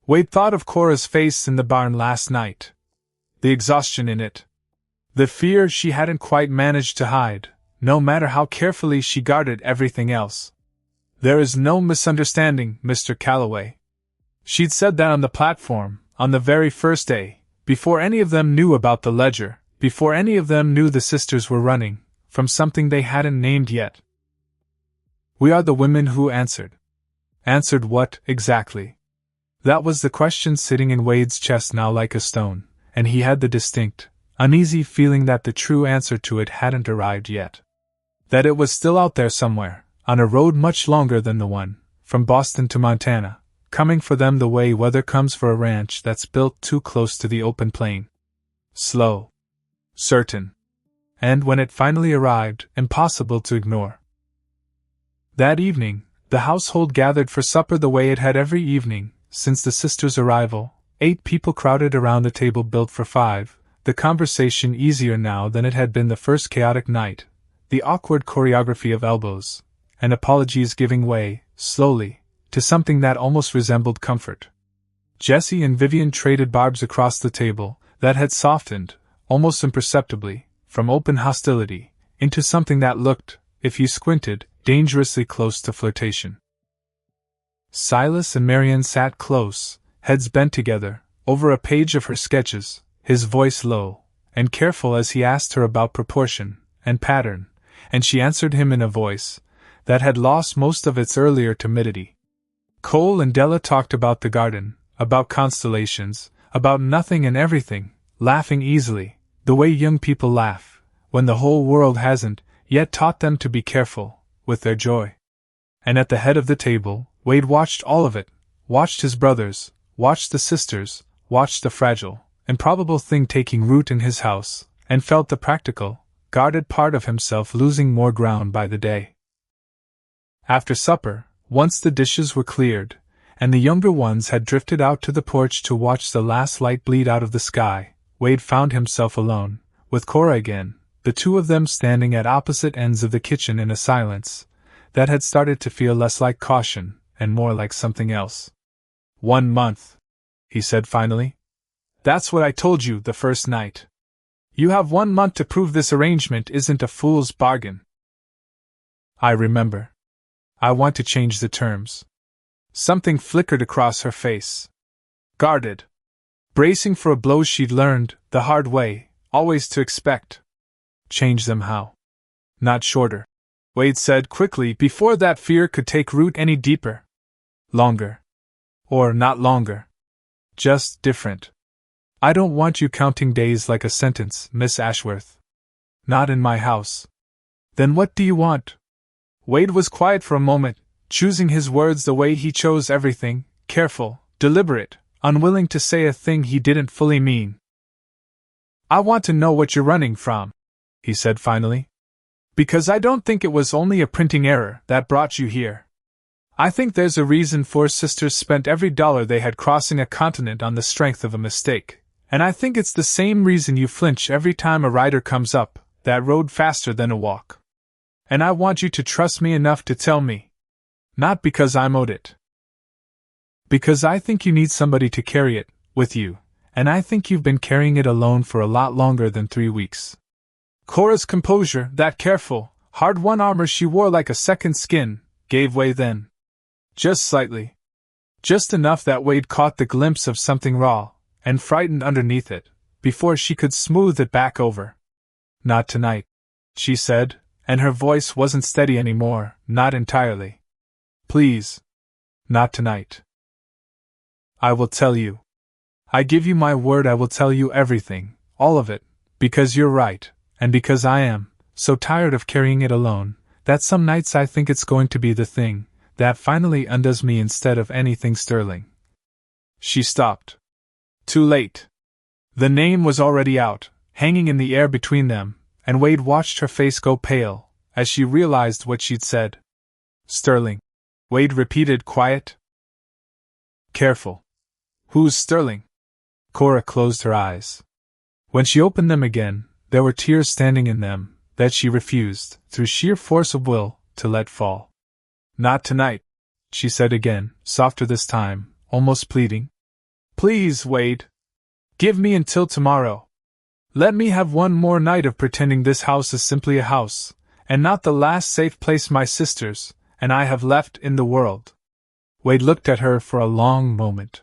Wade thought of Cora's face in the barn last night. The exhaustion in it. The fear she hadn't quite managed to hide, no matter how carefully she guarded everything else. "There is no misunderstanding, Mr. Calloway." She'd said that on the platform, on the very first day, before any of them knew about the ledger, before any of them knew the sisters were running from something they hadn't named yet. "We are the women who answered." Answered what, exactly? That was the question sitting in Wade's chest now like a stone, and he had the distinct, uneasy feeling that the true answer to it hadn't arrived yet. That it was still out there somewhere, on a road much longer than the one, from Boston to Montana, coming for them the way weather comes for a ranch that's built too close to the open plain. Slow. Certain. And when it finally arrived, impossible to ignore. That evening, the household gathered for supper the way it had every evening, since the sisters' arrival. 8 people crowded around the table built for 5, the conversation easier now than it had been the first chaotic night, the awkward choreography of elbows and apologies giving way, slowly, to something that almost resembled comfort. Jessie and Vivian traded barbs across the table that had softened, almost imperceptibly, from open hostility, into something that looked, if you squinted, dangerously close to flirtation. Silas and Marian sat close, heads bent together, over a page of her sketches, his voice low and careful as he asked her about proportion and pattern, and she answered him in a voice that had lost most of its earlier timidity. Cole and Della talked about the garden, about constellations, about nothing and everything, laughing easily, the way young people laugh, when the whole world hasn't yet taught them to be careful with their joy. And at the head of the table, Wade watched all of it, watched his brothers, watched the sisters, watched the fragile, improbable thing taking root in his house, and felt the practical, guarded part of himself losing more ground by the day. After supper, once the dishes were cleared, and the younger ones had drifted out to the porch to watch the last light bleed out of the sky, Wade found himself alone, with Cora again, the two of them standing at opposite ends of the kitchen in a silence that had started to feel less like caution and more like something else. 1 month, he said finally. That's what I told you the first night. You have 1 month to prove this arrangement isn't a fool's bargain. I remember. I want to change the terms. Something flickered across her face. Guarded. Bracing for a blow she'd learned, the hard way, always to expect. Change them how? Not shorter, Wade said quickly before that fear could take root any deeper. Longer. Or not longer. Just different. I don't want you counting days like a sentence, Miss Ashworth. Not in my house. Then what do you want? Wade was quiet for a moment, choosing his words the way he chose everything, careful, deliberate, unwilling to say a thing he didn't fully mean. I want to know what you're running from, he said finally. Because I don't think it was only a printing error that brought you here. I think there's a reason 4 sisters spent every dollar they had crossing a continent on the strength of a mistake, and I think it's the same reason you flinch every time a rider comes up that road faster than a walk. And I want you to trust me enough to tell me. Not because I'm owed it. Because I think you need somebody to carry it, with you, and I think you've been carrying it alone for a lot longer than 3 weeks. Cora's composure, that careful, hard-won armor she wore like a second skin, gave way then. Just slightly. Just enough that Wade caught the glimpse of something raw and frightened underneath it, before she could smooth it back over. Not tonight, she said, and her voice wasn't steady anymore, not entirely. Please. Not tonight. I will tell you. I give you my word I will tell you everything, all of it, because you're right, and because I am so tired of carrying it alone, that some nights I think it's going to be the thing that finally undoes me instead of anything sterling. She stopped. Too late. The name was already out, hanging in the air between them, and Wade watched her face go pale as she realized what she'd said. Sterling. Wade repeated, quiet. Careful. Who's Sterling? Cora closed her eyes. When she opened them again, there were tears standing in them, that she refused, through sheer force of will, to let fall. Not tonight, she said again, softer this time, almost pleading. Please, Wade. Give me until tomorrow. Let me have one more night of pretending this house is simply a house, and not the last safe place my sisters and I have left in the world. Wade looked at her for a long moment.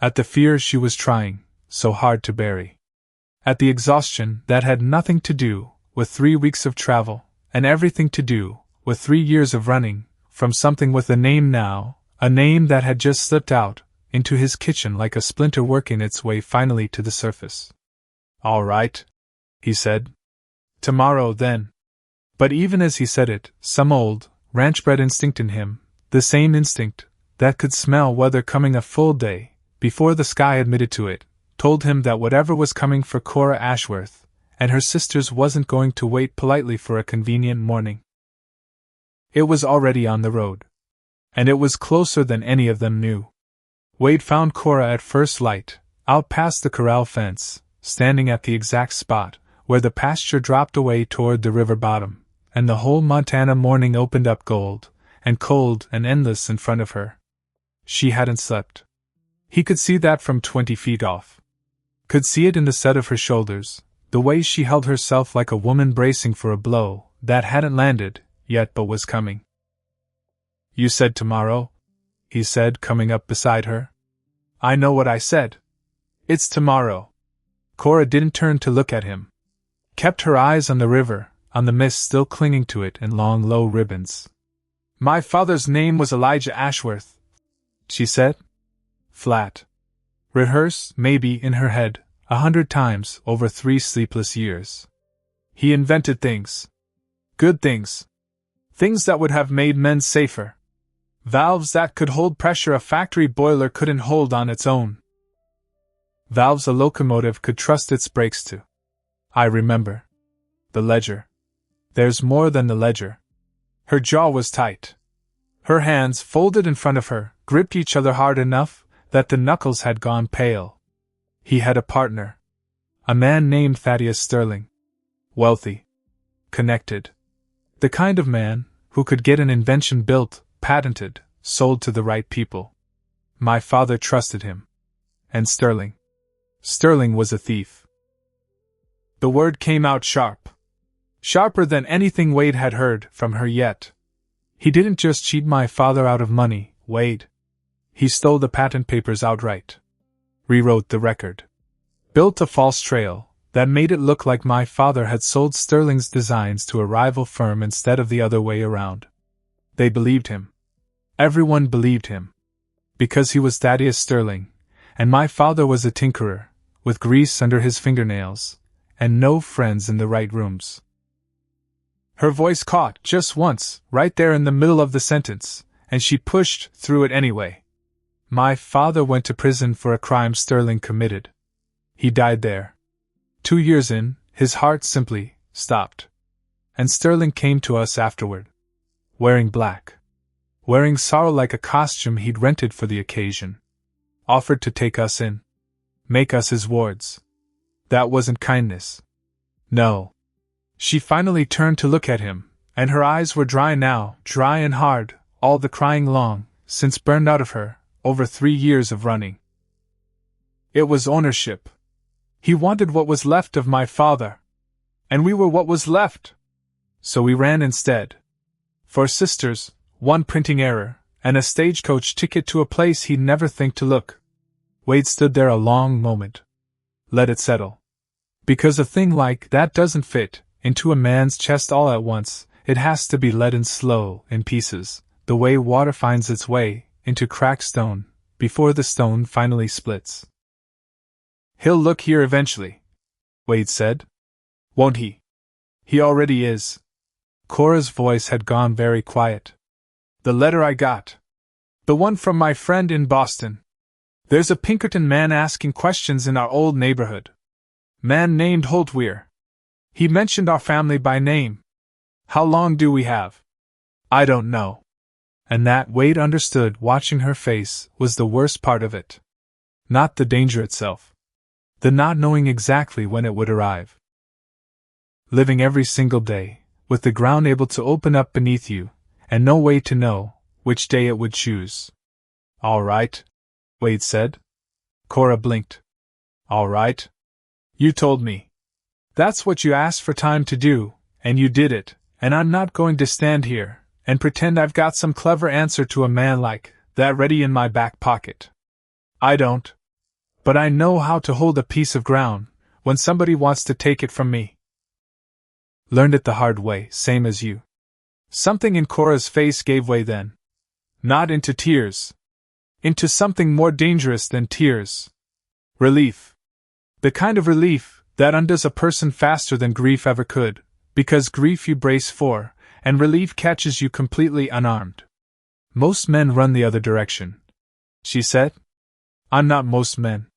At the fear she was trying so hard to bury. At the exhaustion that had nothing to do with 3 weeks of travel, and everything to do with 3 years of running from something with a name now, a name that had just slipped out into his kitchen like a splinter working its way finally to the surface. All right, he said. Tomorrow, then. But even as he said it, some old, ranch-bred instinct in him, the same instinct that could smell weather coming a full day before the sky admitted to it, told him that whatever was coming for Cora Ashworth and her sisters wasn't going to wait politely for a convenient morning. It was already on the road. And it was closer than any of them knew. Wade found Cora at first light, out past the corral fence, standing at the exact spot where the pasture dropped away toward the river bottom, and the whole Montana morning opened up gold, and cold and endless in front of her. She hadn't slept. He could see that from 20 feet off. Could see it in the set of her shoulders, the way she held herself like a woman bracing for a blow that hadn't landed yet but was coming. You said tomorrow? He said, coming up beside her. I know what I said. It's tomorrow. Cora didn't turn to look at him. Kept her eyes on the river, on the mist still clinging to it in long low ribbons. My father's name was Elijah Ashworth, she said. Flat. Rehearse, maybe, in her head, 100 times over 3 sleepless years. He invented things. Good things. Things that would have made men safer. Valves that could hold pressure a factory boiler couldn't hold on its own. Valves a locomotive could trust its brakes to. I remember. The ledger. There's more than the ledger. Her jaw was tight. Her hands, folded in front of her, gripped each other hard enough that the knuckles had gone pale. He had a partner. A man named Thaddeus Sterling. Wealthy. Connected. The kind of man who could get an invention built, patented, sold to the right people. My father trusted him. And Sterling. Sterling was a thief. The word came out sharp. Sharper than anything Wade had heard from her yet. He didn't just cheat my father out of money, Wade. He stole the patent papers outright. Rewrote the record. Built a false trail that made it look like my father had sold Sterling's designs to a rival firm instead of the other way around. They believed him. Everyone believed him. Because he was Thaddeus Sterling, and my father was a tinkerer, with grease under his fingernails, and no friends in the right rooms. Her voice caught just once, right there in the middle of the sentence, and she pushed through it anyway. My father went to prison for a crime Sterling committed. He died there. 2 years in, his heart simply stopped. And Sterling came to us afterward. Wearing black. Wearing sorrow like a costume he'd rented for the occasion. Offered to take us in. Make us his wards. That wasn't kindness. No. She finally turned to look at him, and her eyes were dry now, dry and hard, all the crying long, since burned out of her, over 3 years of running. It was ownership. He wanted what was left of my father. And we were what was left. So we ran instead. For sisters, 1 printing error, and a stagecoach ticket to a place he'd never think to look. Wade stood there a long moment. Let it settle. Because a thing like that doesn't fit into a man's chest all at once, it has to be let in slow, in pieces, the way water finds its way into cracked stone, before the stone finally splits. He'll look here eventually, Wade said. Won't he? He already is. Cora's voice had gone very quiet. The letter I got. The one from my friend in Boston. There's a Pinkerton man asking questions in our old neighborhood. Man named Holtweir. He mentioned our family by name. How long do we have? I don't know. And that, Wade understood, watching her face, was the worst part of it. Not the danger itself. The not knowing exactly when it would arrive. living every single day, with the ground able to open up beneath you, and no way to know which day it would choose. All right, Wade said. Cora blinked. All right. You told me. That's what you asked for time to do, and you did it, and I'm not going to stand here and pretend I've got some clever answer to a man like that ready in my back pocket. I don't. But I know how to hold a piece of ground when somebody wants to take it from me. Learned it the hard way, same as you. Something in Cora's face gave way then. Not into tears. Into something more dangerous than tears. Relief. The kind of relief that undoes a person faster than grief ever could, because grief you brace for, and relief catches you completely unarmed. Most men run the other direction, she said. I'm not most men.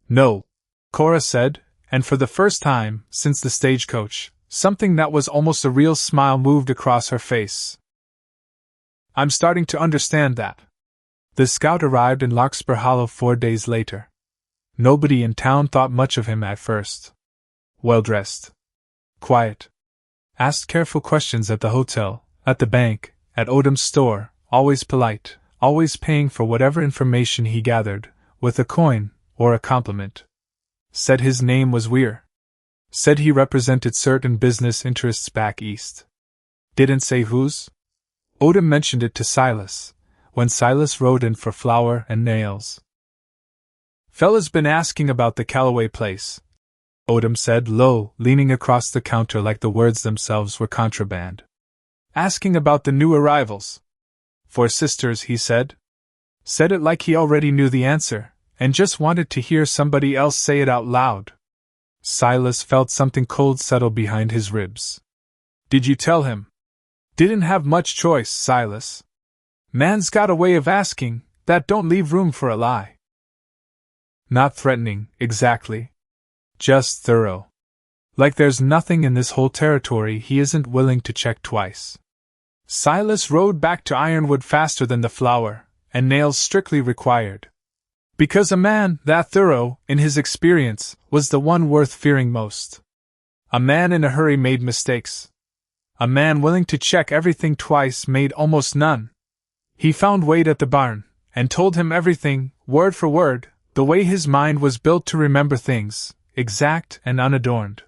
No, Cora said, and for the first time since the stagecoach, something that was almost a real smile moved across her face. I'm starting to understand that. The scout arrived in Larkspur Hollow 4 days later. Nobody in town thought much of him at first. Well-dressed. Quiet. Asked careful questions at the hotel, at the bank, at Odom's store, always polite, always paying for whatever information he gathered, with a coin or a compliment. Said his name was Weir. Said he represented certain business interests back east. Didn't say whose? Odom mentioned it to Silas, when Silas rode in for flour and nails. Fella's been asking about the Calloway place, Odom said low, leaning across the counter like the words themselves were contraband. Asking about the new arrivals. 4 sisters, he said. Said it like he already knew the answer, and just wanted to hear somebody else say it out loud. Silas felt something cold settle behind his ribs. Did you tell him? Didn't have much choice, Silas. Man's got a way of asking that don't leave room for a lie. Not threatening, exactly. Just thorough. Like there's nothing in this whole territory he isn't willing to check twice. Silas rode back to Ironwood faster than the flour and nails strictly required. Because a man that thorough, in his experience, was the one worth fearing most. A man in a hurry made mistakes. A man willing to check everything twice made almost none. He found Wade at the barn, and told him everything, word for word, the way his mind was built to remember things, exact and unadorned.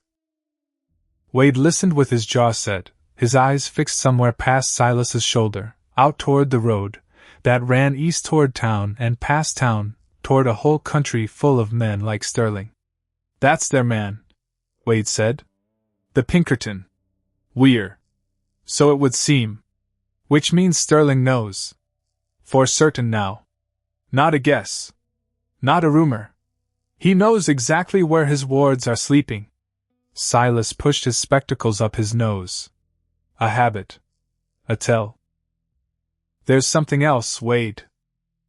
Wade listened with his jaw set, his eyes fixed somewhere past Silas's shoulder, out toward the road that ran east toward town and past town, toward a whole country full of men like Sterling. That's their man, Wade said. The Pinkerton. Weir. So it would seem. Which means Sterling knows. For certain now. Not a guess. Not a rumor. He knows exactly where his wards are sleeping. Silas pushed his spectacles up his nose. A habit. A tell. There's something else, Wade.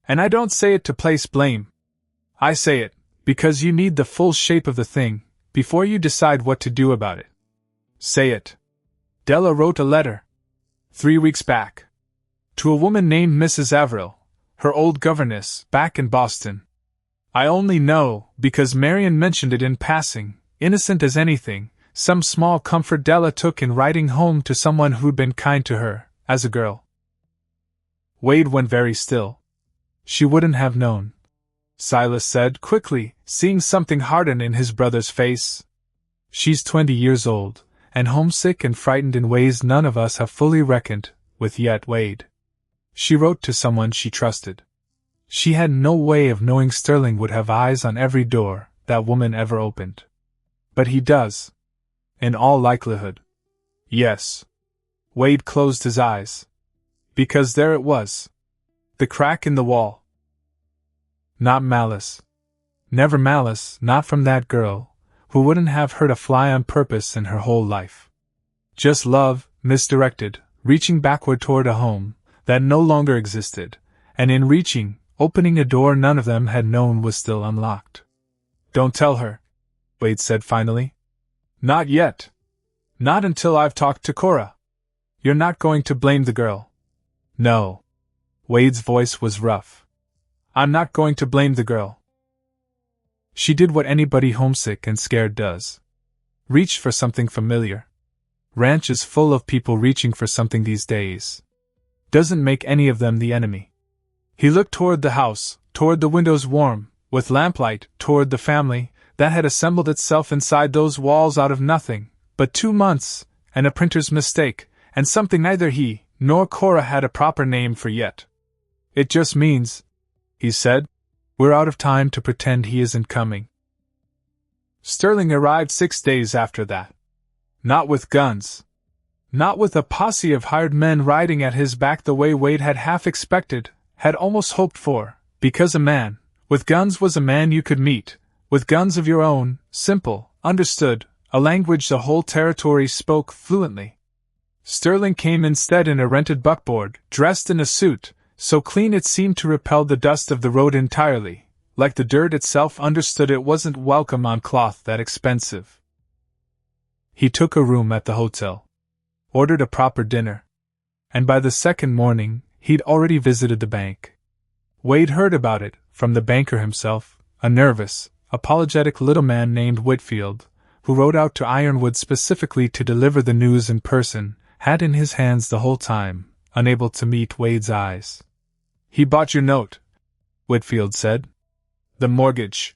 And I don't say it to place blame. I say it because you need the full shape of the thing before you decide what to do about it. Say it. Della wrote a letter 3 weeks back to a woman named Mrs. Averill, her old governess, back in Boston. I only know because Marion mentioned it in passing, innocent as anything, some small comfort Della took in writing home to someone who'd been kind to her, as a girl. Wade went very still. She wouldn't have known, Silas said quickly, seeing something harden in his brother's face. She's 20 years old, and homesick and frightened in ways none of us have fully reckoned with yet, Wade. She wrote to someone she trusted. She had no way of knowing Sterling would have eyes on every door that woman ever opened. But he does. In all likelihood. Yes. Wade closed his eyes. Because there it was. The crack in the wall. Not malice. Never malice, not from that girl, who wouldn't have hurt a fly on purpose in her whole life. Just love, misdirected, reaching backward toward a home that no longer existed, and in reaching, opening a door none of them had known was still unlocked. Don't tell her, Wade said finally. Not yet. Not until I've talked to Cora. You're not going to blame the girl. No. Wade's voice was rough. I'm not going to blame the girl. She did what anybody homesick and scared does. Reached for something familiar, Ranch is full of people reaching for something these days. Doesn't make any of them the enemy. He looked toward the house, toward the windows warm, with lamplight, toward the family that had assembled itself inside those walls out of nothing but 2 months, and a printer's mistake, and something neither he nor Cora had a proper name for yet. It just means, he said, we're out of time to pretend he isn't coming. Sterling arrived 6 days after that. Not with guns. Not with a posse of hired men riding at his back the way Wade had half expected, had almost hoped for, because a man with guns was a man you could meet, with guns of your own, simple, understood, a language the whole territory spoke fluently. Sterling came instead in a rented buckboard, dressed in a suit, so clean it seemed to repel the dust of the road entirely, like the dirt itself understood it wasn't welcome on cloth that expensive. He took a room at the hotel, ordered a proper dinner, and by the second morning he'd already visited the bank. Wade heard about it from the banker himself, a nervous, apologetic little man named Whitfield, who rode out to Ironwood specifically to deliver the news in person, hat in his hands the whole time, unable to meet Wade's eyes. He bought your note, Whitfield said. The mortgage.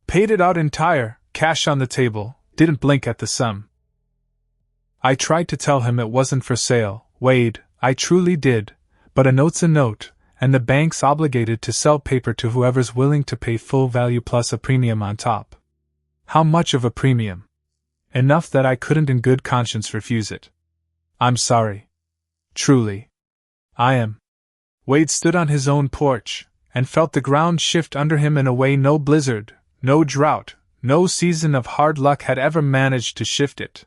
Paid it out entire, cash on the table, didn't blink at the sum. I tried to tell him it wasn't for sale, Wade, I truly did, but a note's a note, and the bank's obligated to sell paper to whoever's willing to pay full value plus a premium on top. How much of a premium? Enough that I couldn't in good conscience refuse it. I'm sorry. Truly. I am. Wade stood on his own porch, and felt the ground shift under him in a way no blizzard, no drought, no season of hard luck had ever managed to shift it.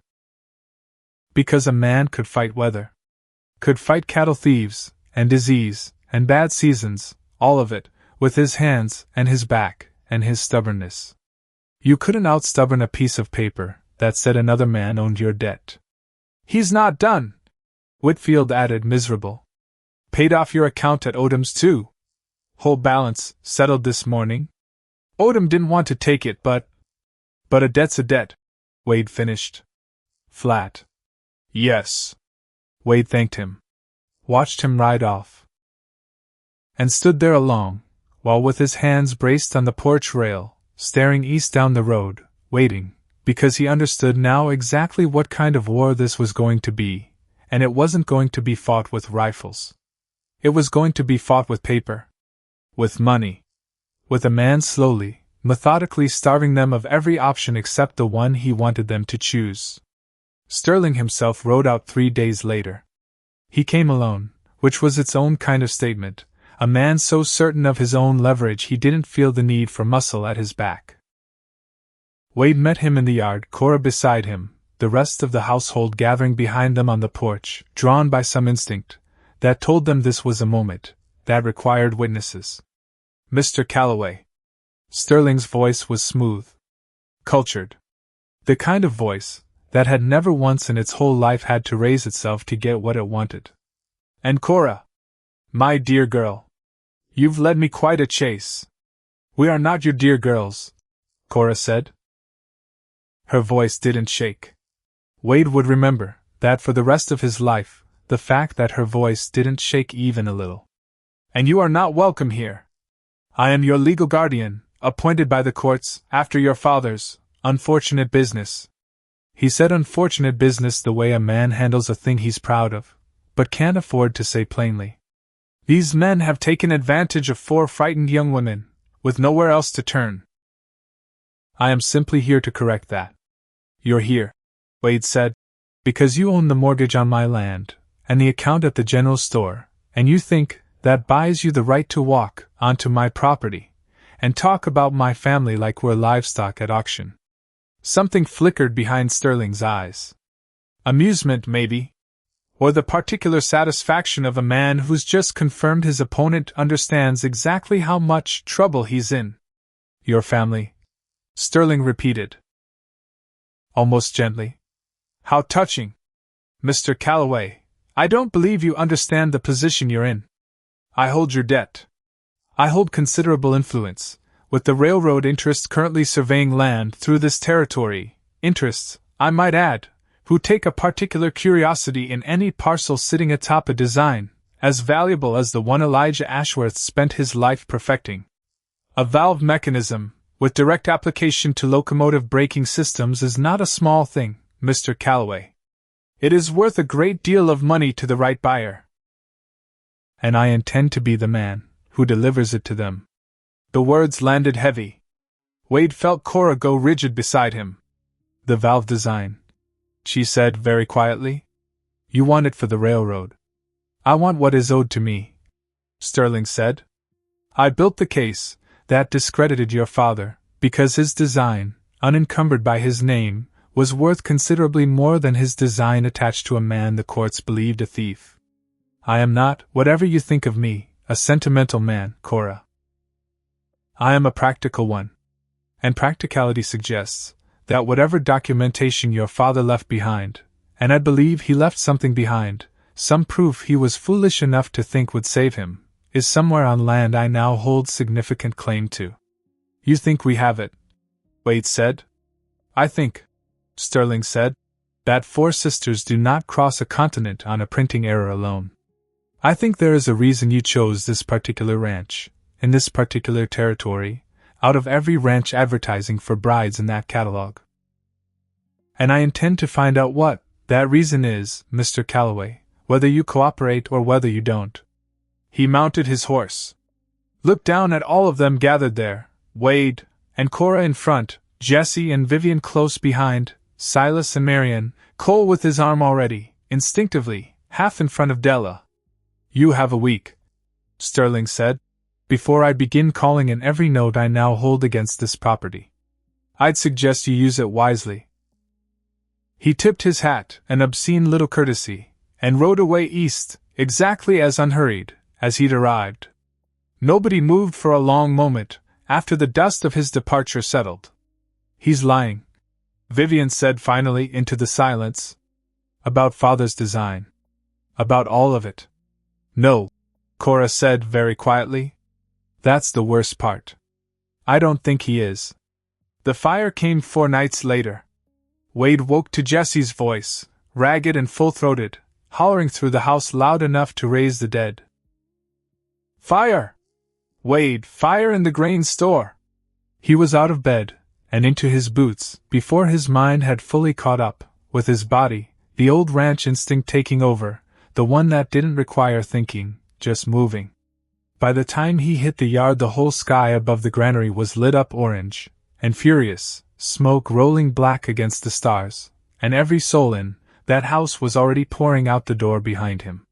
Because a man could fight weather. Could fight cattle thieves, and disease, and bad seasons, all of it, with his hands, and his back, and his stubbornness. You couldn't outstubborn a piece of paper that said another man owned your debt. He's not done, Whitfield added, miserable. Paid off your account at Odom's too. Whole balance, settled this morning. Odom didn't want to take it, but a debt's a debt, Wade finished. Flat. Yes. Wade thanked him. Watched him ride off. And stood there along, while with his hands braced on the porch rail, staring east down the road, waiting, because he understood now exactly what kind of war this was going to be, and it wasn't going to be fought with rifles. It was going to be fought with paper. With money. With a man slowly, methodically starving them of every option except the one he wanted them to choose. Sterling himself rode out 3 days later. He came alone, which was its own kind of statement, a man so certain of his own leverage he didn't feel the need for muscle at his back. Wade met him in the yard, Cora beside him, the rest of the household gathering behind them on the porch, drawn by some instinct that told them this was a moment that required witnesses. Mr. Calloway. Sterling's voice was smooth. Cultured. The kind of voice that had never once in its whole life had to raise itself to get what it wanted. And Cora. My dear girl. You've led me quite a chase. We are not your dear girls, Cora said. Her voice didn't shake. Wade would remember that for the rest of his life, the fact that her voice didn't shake even a little. And you are not welcome here. I am your legal guardian, appointed by the courts after your father's unfortunate business. He said unfortunate business the way a man handles a thing he's proud of, but can't afford to say plainly. These men have taken advantage of 4 frightened young women, with nowhere else to turn. I am simply here to correct that. You're here, Wade said, because you own the mortgage on my land, and the account at the general store, and you think that buys you the right to walk onto my property, and talk about my family like we're livestock at auction. Something flickered behind Sterling's eyes. Amusement, maybe. Or the particular satisfaction of a man who's just confirmed his opponent understands exactly how much trouble he's in. Your family? Sterling repeated. Almost gently. How touching. Mr. Calloway, I don't believe you understand the position you're in. I hold your debt. I hold considerable influence, with the railroad interests currently surveying land through this territory, interests, I might add, who take a particular curiosity in any parcel sitting atop a design, as valuable as the one Elijah Ashworth spent his life perfecting. A valve mechanism, with direct application to locomotive braking systems, is not a small thing, Mr. Calloway. It is worth a great deal of money to the right buyer. And I intend to be the man who delivers it to them. The words landed heavy. Wade felt Cora go rigid beside him. The valve design, she said very quietly. You want it for the railroad. I want what is owed to me, Sterling said. I built the case that discredited your father, because his design, unencumbered by his name, was worth considerably more than his design attached to a man the courts believed a thief. I am not, whatever you think of me, a sentimental man, Cora. I am a practical one. And practicality suggests that whatever documentation your father left behind, and I believe he left something behind, some proof he was foolish enough to think would save him, is somewhere on land I now hold significant claim to. You think we have it? Wade said. I think, Sterling said, that four sisters do not cross a continent on a printing error alone. I think there is a reason you chose this particular ranch, in this particular territory, out of every ranch advertising for brides in that catalog. And I intend to find out what that reason is, Mr. Calloway, whether you cooperate or whether you don't. He mounted his horse. Looked down at all of them gathered there, Wade and Cora in front, Jessie and Vivian close behind, Silas and Marian, Cole with his arm already, instinctively, half in front of Della. You have a week, Sterling said, before I begin calling in every note I now hold against this property. I'd suggest you use it wisely. He tipped his hat, an obscene little courtesy, and rode away east, exactly as unhurried as he'd arrived. Nobody moved for a long moment after the dust of his departure settled. He's lying, Vivian said finally into the silence. About Father's design. About all of it. No, Cora said very quietly. That's the worst part. I don't think he is. The fire came 4 nights later. Wade woke to Jessie's voice, ragged and full-throated, hollering through the house loud enough to raise the dead. Fire! Wade, fire in the grain store! He was out of bed, and into his boots, before his mind had fully caught up with his body, the old ranch instinct taking over, the one that didn't require thinking, just moving. By the time he hit the yard, the whole sky above the granary was lit up orange and furious, smoke rolling black against the stars, and every soul in that house was already pouring out the door behind him.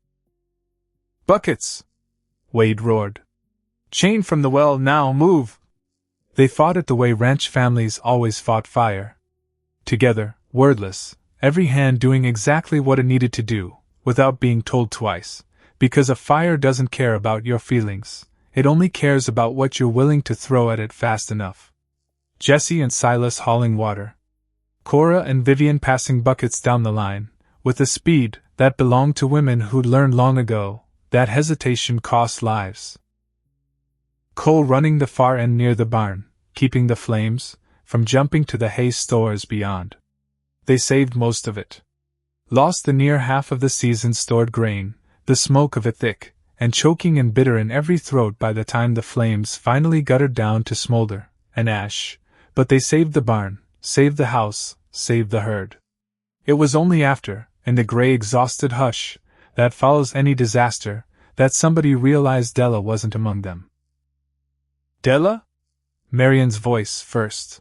Buckets! Wade roared. Chain from the well now, move! They fought it the way ranch families always fought fire. Together, wordless, every hand doing exactly what it needed to do, without being told twice, because a fire doesn't care about your feelings, it only cares about what you're willing to throw at it fast enough. Jessie and Silas hauling water. Cora and Vivian passing buckets down the line, with a speed that belonged to women who'd learned long ago that hesitation costs lives. Cole running the far end near the barn, keeping the flames from jumping to the hay stores beyond. They saved most of it. Lost the near half of the season's stored grain, the smoke of it thick and choking and bitter in every throat by the time the flames finally guttered down to smolder and ash, but they saved the barn, saved the house, saved the herd. It was only after, in the gray exhausted hush that follows any disaster, that somebody realized Della wasn't among them. Della? Marian's voice first.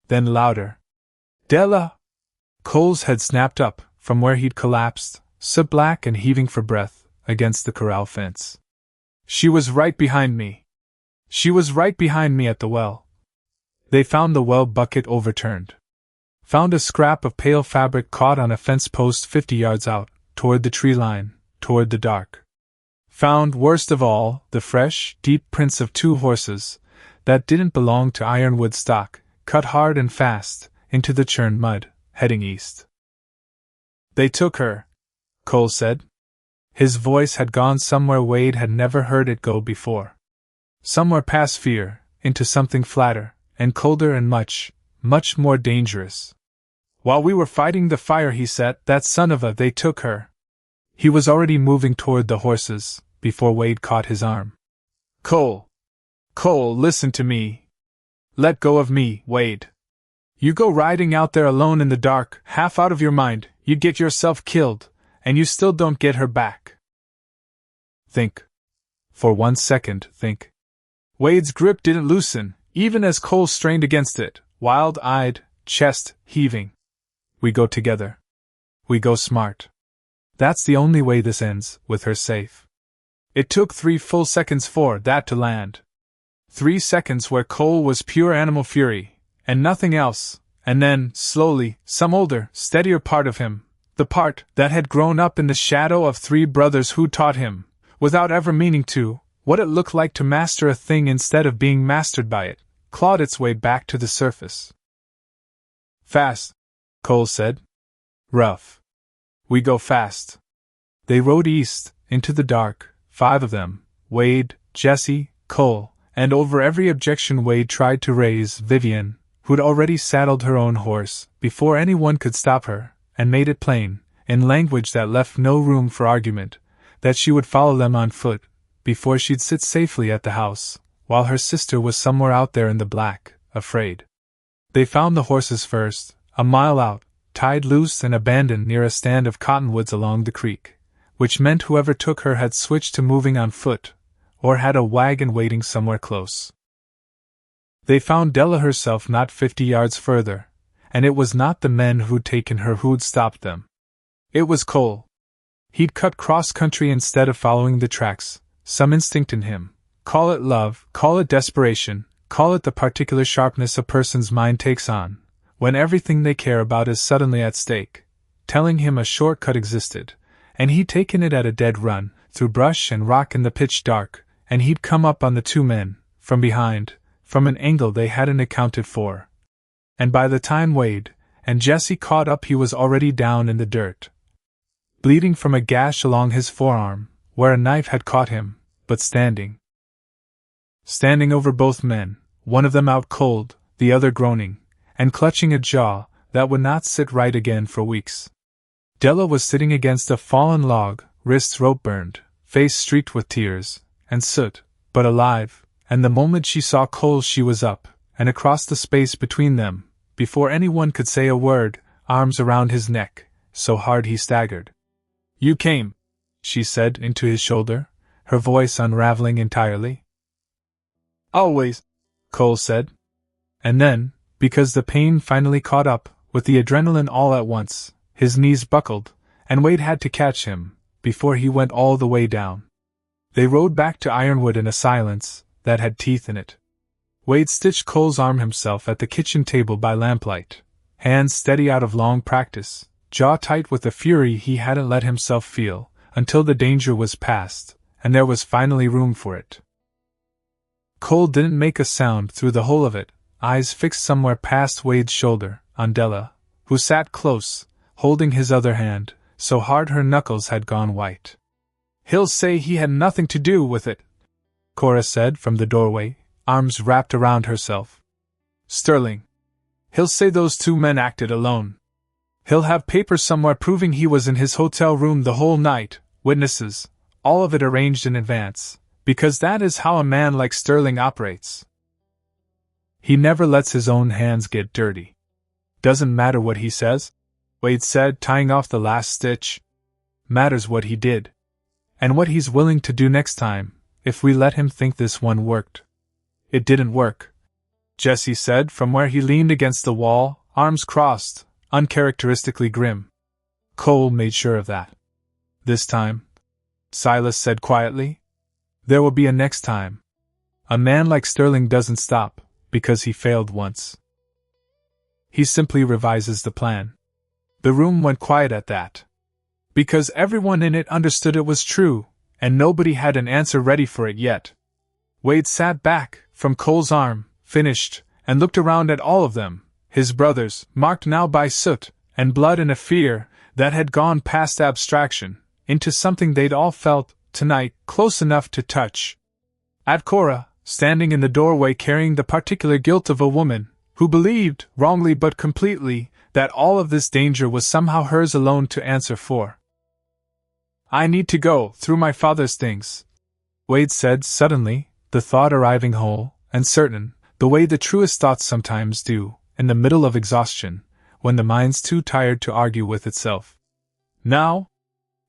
Then louder. Della! Cole's head snapped up from where he'd collapsed, black and heaving for breath, against the corral fence. She was right behind me. She was right behind me at the well. They found the well bucket overturned. Found a scrap of pale fabric caught on a fence post 50 yards out, toward the tree line, toward the dark. Found, worst of all, the fresh, deep prints of 2 horses that didn't belong to ironwood stock, cut hard and fast into the churned mud, heading east. They took her, Cole said. His voice had gone somewhere Wade had never heard it go before. Somewhere past fear, into something flatter, and colder and much, much more dangerous. While we were fighting the fire, he said, that son of a, they took her. He was already moving toward the horses, before Wade caught his arm. Cole, listen to me. Let go of me, Wade. You go riding out there alone in the dark, half out of your mind, you'd get yourself killed, and you still don't get her back. Think. For 1 second, think. Wade's grip didn't loosen, even as Cole strained against it, wild-eyed, chest heaving. We go together. We go smart. That's the only way this ends, with her safe. It took 3 full seconds for that to land. 3 seconds where Cole was pure animal fury, and nothing else, and then, slowly, some older, steadier part of him, the part that had grown up in the shadow of 3 brothers who taught him, without ever meaning to, what it looked like to master a thing instead of being mastered by it, clawed its way back to the surface. Fast, Cole said. Rough. We go fast. They rode east, into the dark, 5 of them, Wade, Jesse, Cole, and over every objection Wade tried to raise, Vivian, who'd already saddled her own horse, before anyone could stop her, and made it plain, in language that left no room for argument, that she would follow them on foot, before she'd sit safely at the house, while her sister was somewhere out there in the black, afraid. They found the horses first, a mile out, tied loose and abandoned near a stand of cottonwoods along the creek, which meant whoever took her had switched to moving on foot, or had a wagon waiting somewhere close. They found Della herself not 50 yards further, and it was not the men who'd taken her who'd stopped them. It was Cole. He'd cut cross-country instead of following the tracks, some instinct in him. Call it love, call it desperation, call it the particular sharpness a person's mind takes on, when everything they care about is suddenly at stake, telling him a shortcut existed, and he'd taken it at a dead run, through brush and rock in the pitch dark, and he'd come up on the 2 men, from behind, from an angle they hadn't accounted for. And by the time Wade and Jesse caught up, he was already down in the dirt, bleeding from a gash along his forearm, where a knife had caught him, but standing. Standing over both men, one of them out cold, the other groaning, and clutching a jaw that would not sit right again for weeks. Della was sitting against a fallen log, wrists rope-burned, face streaked with tears and soot, but alive, and the moment she saw Cole she was up, and across the space between them, before anyone could say a word, arms around his neck, so hard he staggered. You came, she said into his shoulder, her voice unraveling entirely. Always, Cole said. And then, because the pain finally caught up, with the adrenaline all at once, his knees buckled, and Wade had to catch him, before he went all the way down. They rode back to Ironwood in a silence that had teeth in it. Wade stitched Cole's arm himself at the kitchen table by lamplight, hands steady out of long practice, jaw tight with the fury he hadn't let himself feel, until the danger was past, and there was finally room for it. Cole didn't make a sound through the whole of it, eyes fixed somewhere past Wade's shoulder, on Della, who sat close, holding his other hand, so hard her knuckles had gone white. He'll say he had nothing to do with it, Cora said from the doorway, arms wrapped around herself. Sterling. He'll say those 2 men acted alone. He'll have papers somewhere proving he was in his hotel room the whole night, witnesses, all of it arranged in advance, because that is how a man like Sterling operates. He never lets his own hands get dirty. Doesn't matter what he says, Wade said, tying off the last stitch. Matters what he did. And what he's willing to do next time, if we let him think this one worked. It didn't work, Jesse said from where he leaned against the wall, arms crossed, uncharacteristically grim. Cole made sure of that. This time, Silas said quietly, there will be a next time. A man like Sterling doesn't stop, because he failed once. He simply revises the plan. The room went quiet at that. Because everyone in it understood it was true, and nobody had an answer ready for it yet. Wade sat back, from Cole's arm, finished, and looked around at all of them, his brothers, marked now by soot and blood and a fear that had gone past abstraction, into something they'd all felt, tonight, close enough to touch. At Cora, standing in the doorway carrying the particular guilt of a woman, who believed, wrongly but completely, that all of this danger was somehow hers alone to answer for. I need to go through my father's things, Wade said suddenly, the thought arriving whole and certain, the way the truest thoughts sometimes do, in the middle of exhaustion, when the mind's too tired to argue with itself. Now?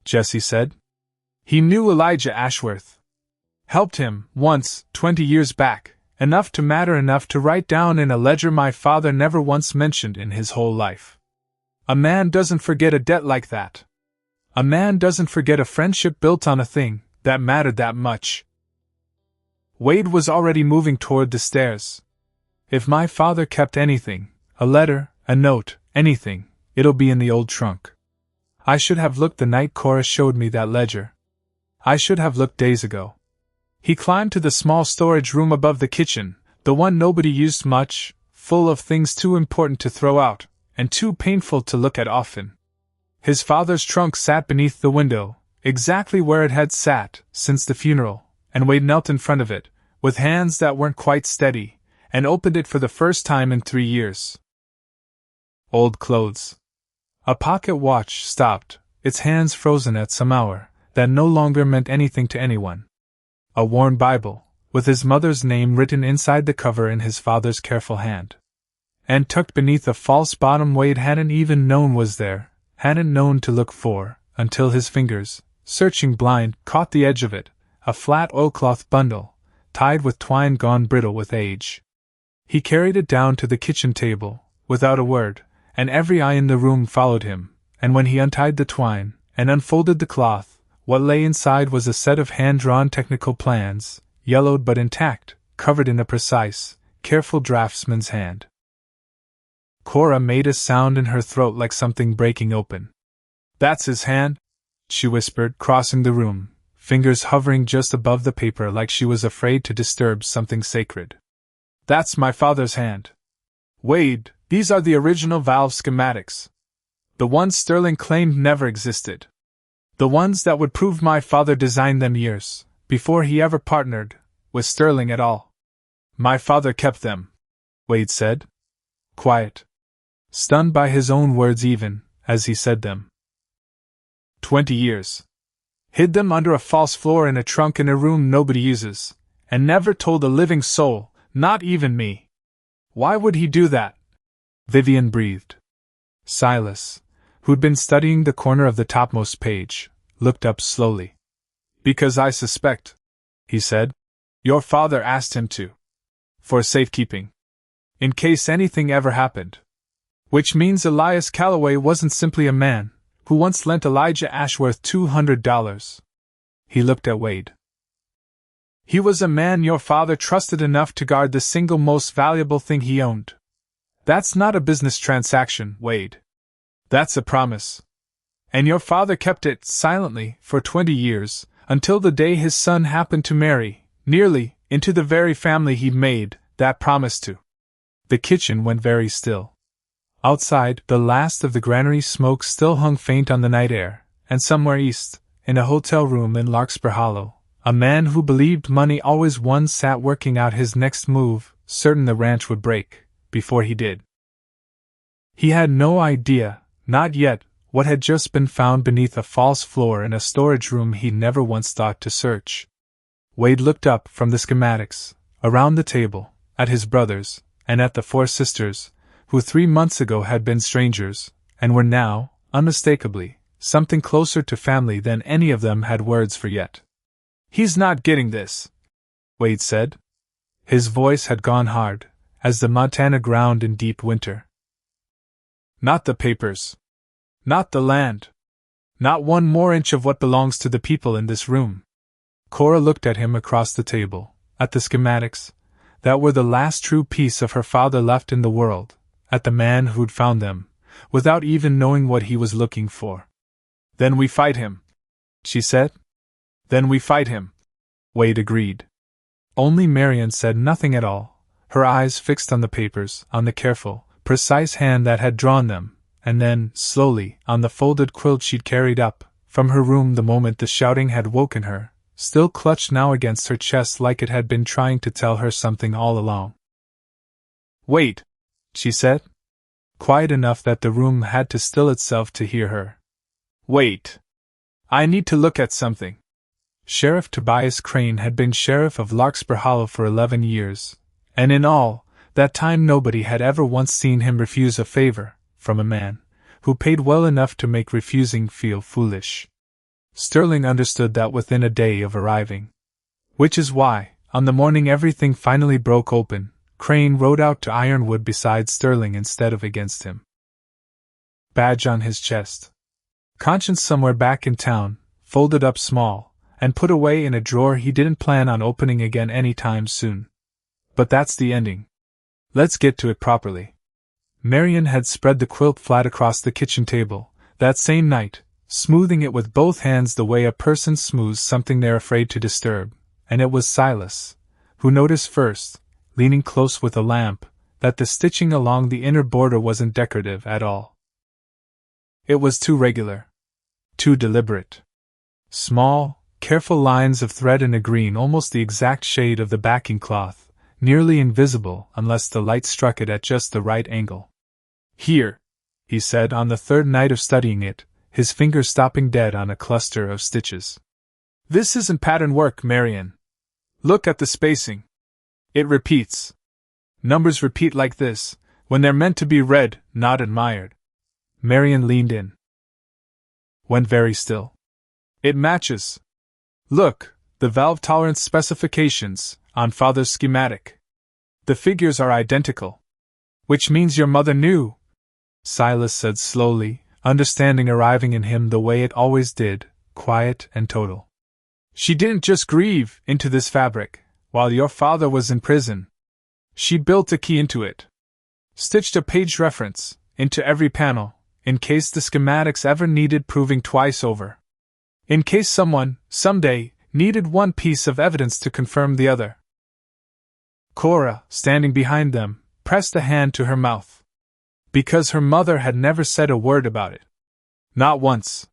Jesse said. He knew Elijah Ashworth. Helped him, once, 20 years back, enough to matter enough to write down in a ledger my father never once mentioned in his whole life. A man doesn't forget a debt like that. A man doesn't forget a friendship built on a thing that mattered that much. Wade was already moving toward the stairs. If my father kept anything, a letter, a note, anything, it'll be in the old trunk. I should have looked the night Cora showed me that ledger. I should have looked days ago. He climbed to the small storage room above the kitchen, the one nobody used much, full of things too important to throw out, and too painful to look at often. His father's trunk sat beneath the window, exactly where it had sat since the funeral, and Wade knelt in front of it, with hands that weren't quite steady, and opened it for the first time in 3 years. Old clothes. A pocket watch stopped, its hands frozen at some hour that no longer meant anything to anyone. A worn Bible, with his mother's name written inside the cover in his father's careful hand. And tucked beneath a false bottom Wade hadn't even known was there, hadn't known to look for, until his fingers, searching blind, caught the edge of it, a flat oilcloth bundle, tied with twine gone brittle with age. He carried it down to the kitchen table, without a word, and every eye in the room followed him, and when he untied the twine, and unfolded the cloth, what lay inside was a set of hand-drawn technical plans, yellowed but intact, covered in a precise, careful draftsman's hand. Cora made a sound in her throat like something breaking open. That's his hand, she whispered, crossing the room, fingers hovering just above the paper like she was afraid to disturb something sacred. That's my father's hand. Wade, these are the original valve schematics. The ones Sterling claimed never existed. The ones that would prove my father designed them years before he ever partnered with Sterling at all. My father kept them, Wade said. Quiet. Stunned by his own words even as he said them. 20 years. Hid them under a false floor in a trunk in a room nobody uses, and never told a living soul, not even me. Why would he do that? Vivian breathed. Silas, who'd been studying the corner of the topmost page, looked up slowly. Because I suspect, he said, your father asked him to. For safekeeping. In case anything ever happened. Which means Elias Calloway wasn't simply a man who once lent Elijah Ashworth $200. He looked at Wade. He was a man your father trusted enough to guard the single most valuable thing he owned. That's not a business transaction, Wade. That's a promise. And your father kept it silently for 20 years, until the day his son happened to marry, nearly, into the very family he'd made that promise to. The kitchen went very still. Outside, the last of the granary smoke still hung faint on the night air, and somewhere east, in a hotel room in Larkspur Hollow, a man who believed money always won sat working out his next move, certain the ranch would break before he did. He had no idea, not yet, what had just been found beneath a false floor in a storage room he'd never once thought to search. Wade looked up from the schematics, around the table, at his brothers, and at the 4 sisters, who 3 months ago had been strangers, and were now, unmistakably, something closer to family than any of them had words for yet. He's not getting this, Wade said. His voice had gone hard, as the Montana ground in deep winter. Not the papers. Not the land. Not one more inch of what belongs to the people in this room. Cora looked at him across the table, at the schematics, that were the last true piece of her father left in the world, at the man who'd found them, without even knowing what he was looking for. Then we fight him, she said. Then we fight him, Wade agreed. Only Marian said nothing at all, her eyes fixed on the papers, on the careful, precise hand that had drawn them, and then, slowly, on the folded quilt she'd carried up from her room the moment the shouting had woken her, still clutched now against her chest like it had been trying to tell her something all along. Wait, she said. quiet enough that the room had to still itself to hear her. "Wait. I need to look at something." Sheriff Tobias Crane had been sheriff of Larkspur Hollow for 11 years, and in all that time nobody had ever once seen him refuse a favor from a man who paid well enough to make refusing feel foolish. Sterling understood that within a day of arriving. Which is why, on the morning everything finally broke open, Crane rode out to Ironwood beside Sterling instead of against him. Badge on his chest. Conscience somewhere back in town, folded up small, and put away in a drawer he didn't plan on opening again any time soon. But that's the ending. Let's get to it properly. Marion had spread the quilt flat across the kitchen table, that same night, smoothing it with both hands the way a person smooths something they're afraid to disturb, and it was Silas who noticed first, leaning close with a lamp, that the stitching along the inner border wasn't decorative at all. It was too regular. Too deliberate. Small, careful lines of thread in a green almost the exact shade of the backing cloth, nearly invisible unless the light struck it at just the right angle. "Here," he said on the third night of studying it, his fingers stopping dead on a cluster of stitches. "This isn't pattern work, Marion. Look at the spacing. It repeats. Numbers repeat like this, when they're meant to be read, not admired." Marion leaned in. Went very still. "It matches. Look, the valve tolerance specifications, on Father's schematic. The figures are identical." "Which means your mother knew," Silas said slowly, understanding arriving in him the way it always did, quiet and total. "She didn't just grieve into this fabric, while your father was in prison. She built a key into it. Stitched a page reference into every panel, in case the schematics ever needed proving twice over. In case someone, someday, needed one piece of evidence to confirm the other." Cora, standing behind them, pressed a hand to her mouth. Because her mother had never said a word about it. Not once.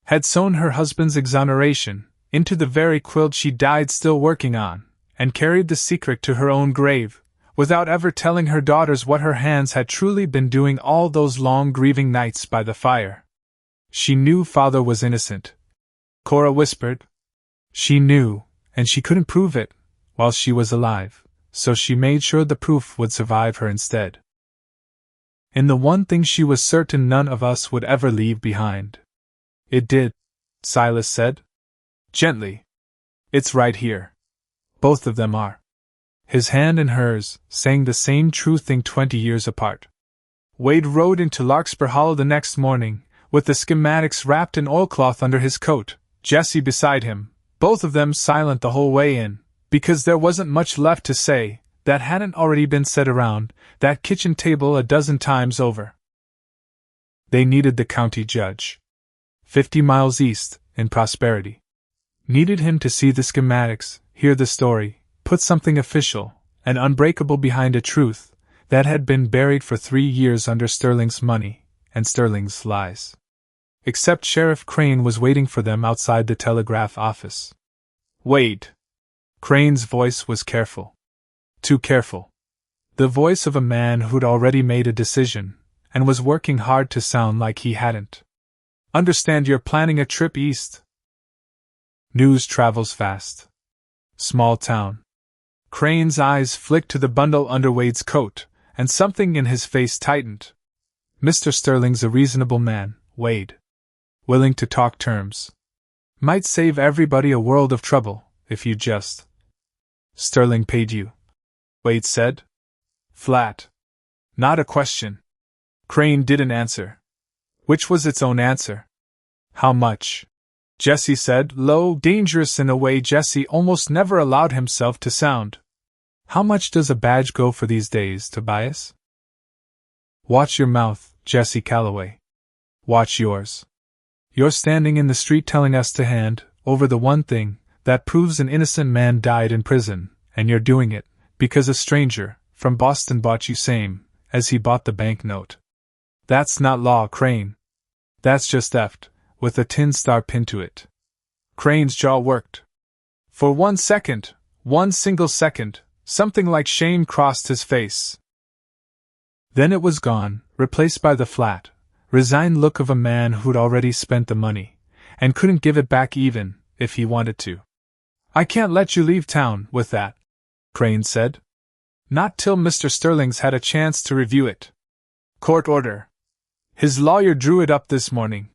Had sewn her husband's exoneration into the very quilt she died still working on, and carried the secret to her own grave, without ever telling her daughters what her hands had truly been doing all those long grieving nights by the fire. She knew father was innocent. Cora whispered. She knew, and she couldn't prove it, while she was alive, so she made sure the proof would survive her instead. In the one thing she was certain none of us would ever leave behind. It did, Silas said. Gently. It's right here. Both of them are. His hand in hers, saying the same true thing 20 years apart. Wade rode into Larkspur Hollow the next morning, with the schematics wrapped in oilcloth under his coat, Jessie beside him, both of them silent the whole way in, because there wasn't much left to say that hadn't already been said around that kitchen table a dozen times over. They needed the county judge. 50 miles east, in Prosperity. Needed him to see the schematics, hear the story, put something official and unbreakable behind a truth that had been buried for 3 years under Sterling's money and Sterling's lies. Except Sheriff Crane was waiting for them outside the telegraph office. Wade. Crane's voice was careful. Too careful. The voice of a man who'd already made a decision, and was working hard to sound like he hadn't. Understand you're planning a trip east? News travels fast. Small town. Crane's eyes flicked to the bundle under Wade's coat, and something in his face tightened. Mr. Sterling's a reasonable man, Wade. Willing to talk terms. Might save everybody a world of trouble, if you just. Sterling paid you, Wade said. Flat. Not a question. Crane didn't answer. Which was its own answer. How much? Jessie said, low, dangerous in a way Jessie almost never allowed himself to sound. How much does a badge go for these days, Tobias? Watch your mouth, Jessie Calloway. Watch yours. You're standing in the street telling us to hand over the one thing that proves an innocent man died in prison, and you're doing it because a stranger from Boston bought you same as he bought the banknote. That's not law, Crane. That's just theft, with a tin star pinned to it. Crane's jaw worked. For 1 second, one single second, something like shame crossed his face. Then it was gone, replaced by the flat, resigned look of a man who'd already spent the money, and couldn't give it back even if he wanted to. "I can't let you leave town with that," Crane said. "Not till Mr. Sterling's had a chance to review it." "Court order." His lawyer drew it up this morning.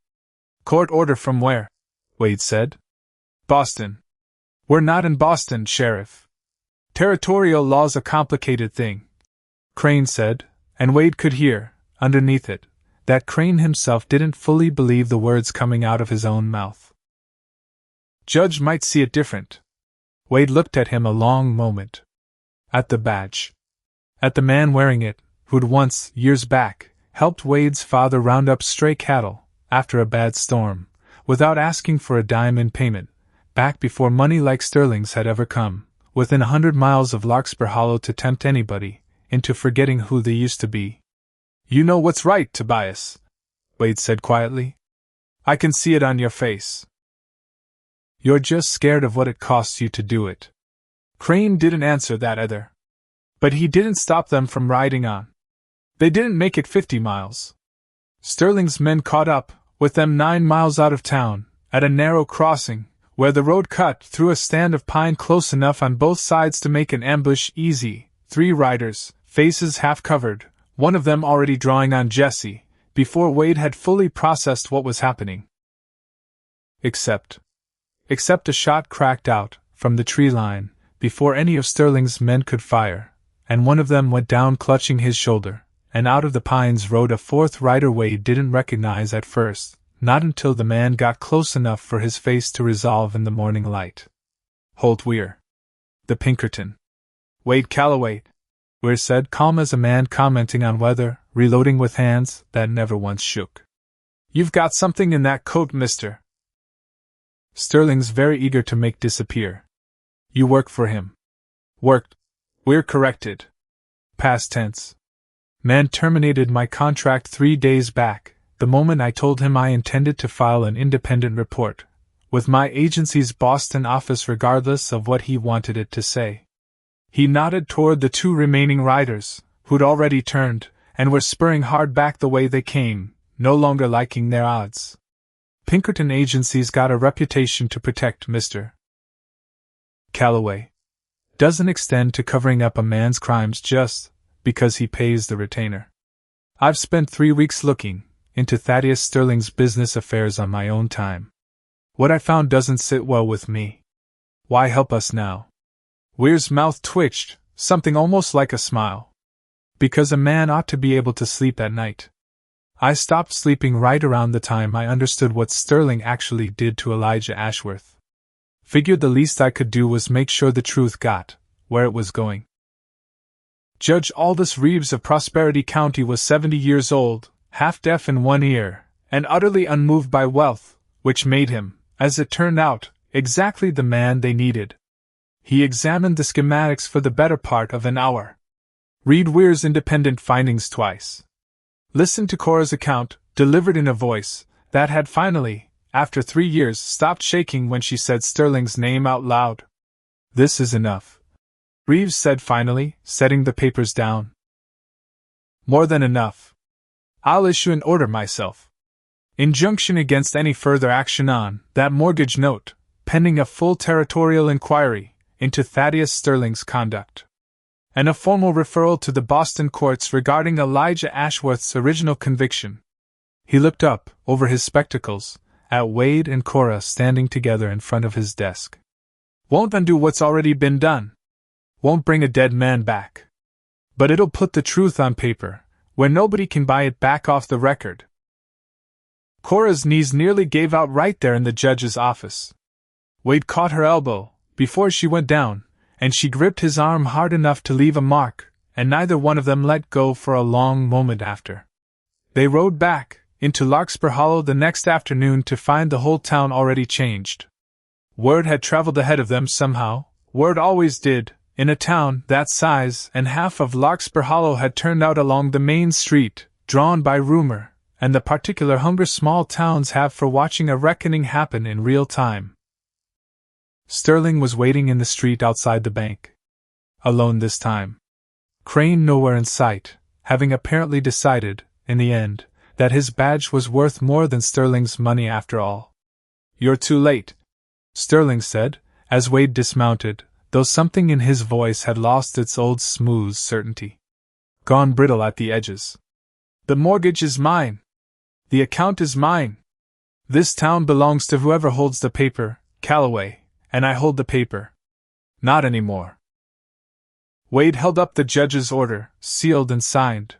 "Court order from where?" Wade said. "Boston." "We're not in Boston, Sheriff." "Territorial law's a complicated thing," Crane said, and Wade could hear, underneath it, that Crane himself didn't fully believe the words coming out of his own mouth. "Judge might see it different." Wade looked at him a long moment. At the badge. At the man wearing it, who'd once, years back, helped Wade's father round up stray cattle, after a bad storm, without asking for a dime in payment, back before money like Sterling's had ever come, within 100 miles of Larkspur Hollow to tempt anybody into forgetting who they used to be. "You know what's right, Tobias," Wade said quietly. "I can see it on your face. You're just scared of what it costs you to do it." Crane didn't answer that either. But he didn't stop them from riding on. They didn't make it 50 miles. Sterling's men caught up with them 9 miles out of town, at a narrow crossing, where the road cut through a stand of pine close enough on both sides to make an ambush easy. 3 riders, faces half covered, one of them already drawing on Jesse, before Wade had fully processed what was happening. Except a shot cracked out from the tree line before any of Sterling's men could fire, and one of them went down clutching his shoulder, and out of the pines rode a 4th rider Wade didn't recognize at first, not until the man got close enough for his face to resolve in the morning light. "Holt Weir. The Pinkerton." "Wade Calloway," Weir said, calm as a man commenting on weather, reloading with hands that never once shook. "You've got something in that coat, mister." "Sterling's very eager to make disappear." "You work for him." "Worked," Weir corrected. Past tense. "Man terminated my contract 3 days back, the moment I told him I intended to file an independent report, with my agency's Boston office regardless of what he wanted it to say." He nodded toward the 2 remaining riders, who'd already turned, and were spurring hard back the way they came, no longer liking their odds. "Pinkerton Agency's got a reputation to protect, Mr. Calloway. Doesn't extend to covering up a man's crimes just because he pays the retainer. I've spent 3 weeks looking into Thaddeus Sterling's business affairs on my own time. What I found doesn't sit well with me. Why help us now?" Weir's mouth twitched, something almost like a smile. "Because a man ought to be able to sleep at night. I stopped sleeping right around the time I understood what Sterling actually did to Elijah Ashworth. Figured the least I could do was make sure the truth got where it was going." Judge Aldous Reeves of Prosperity County was 70 years old, half-deaf in one ear, and utterly unmoved by wealth, which made him, as it turned out, exactly the man they needed. He examined the schematics for the better part of an hour. Read Weir's independent findings twice. Listened to Cora's account, delivered in a voice that had finally, after 3 years, stopped shaking when she said Sterling's name out loud. "This is enough," Reeves said finally, setting the papers down. "More than enough. I'll issue an order myself. Injunction against any further action on that mortgage note, pending a full territorial inquiry into Thaddeus Sterling's conduct. And a formal referral to the Boston courts regarding Elijah Ashworth's original conviction." He looked up, over his spectacles, at Wade and Cora standing together in front of his desk. "Won't undo what's already been done. Won't bring a dead man back. But it'll put the truth on paper, where nobody can buy it back off the record." Cora's knees nearly gave out right there in the judge's office. Wade caught her elbow before she went down, and she gripped his arm hard enough to leave a mark, and neither one of them let go for a long moment after. They rode back into Larkspur Hollow the next afternoon to find the whole town already changed. Word had traveled ahead of them somehow. Word always did, in a town that size, and half of Larkspur Hollow had turned out along the main street, drawn by rumor, and the particular hunger small towns have for watching a reckoning happen in real time. Sterling was waiting in the street outside the bank. Alone this time. Crane nowhere in sight, having apparently decided in the end, that his badge was worth more than Sterling's money after all. "You're too late," Sterling said, as Wade dismounted, though something in his voice had lost its old smooth certainty. "Gone brittle at the edges. The mortgage is mine. The account is mine. This town belongs to whoever holds the paper, Calloway, and I hold the paper. Not anymore." Wade held up the judge's order, sealed and signed.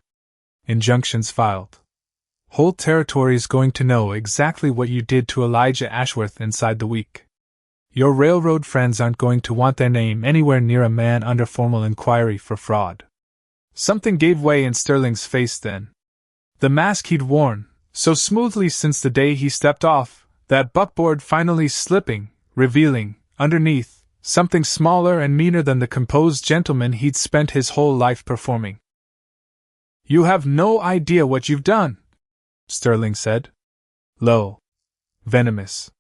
Injunctions filed. "Whole territory's going to know exactly what you did to Elijah Ashworth inside the week. Your railroad friends aren't going to want their name anywhere near a man under formal inquiry for fraud." Something gave way in Sterling's face then. The mask he'd worn, so smoothly since the day he stepped off, that buckboard finally slipping, revealing, underneath, something smaller and meaner than the composed gentleman he'd spent his whole life performing. "You have no idea what you've done," Sterling said. Low. Venomous.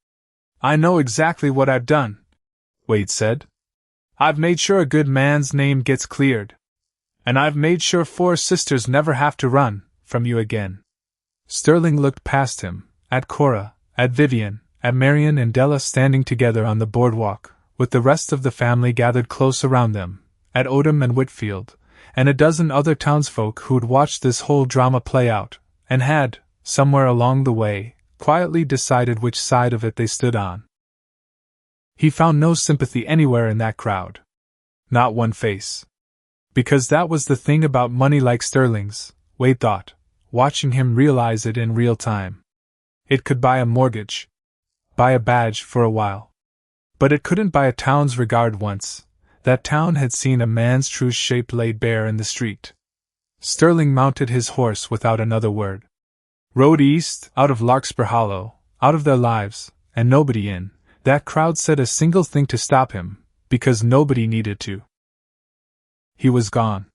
"I know exactly what I've done," Wade said. "I've made sure a good man's name gets cleared. And I've made sure 4 sisters never have to run from you again." Sterling looked past him, at Cora, at Vivian, at Marion and Della standing together on the boardwalk, with the rest of the family gathered close around them, at Odom and Whitfield, and a dozen other townsfolk who'd watched this whole drama play out, and had, somewhere along the way, quietly decided which side of it they stood on. He found no sympathy anywhere in that crowd. Not one face. Because that was the thing about money like Sterling's, Wade thought, watching him realize it in real time. It could buy a mortgage. Buy a badge for a while. But it couldn't buy a town's regard once. That town had seen a man's true shape laid bare in the street. Sterling mounted his horse without another word. Rode east, out of Larkspur Hollow, out of their lives, and nobody in that crowd said a single thing to stop him, because nobody needed to. He was gone.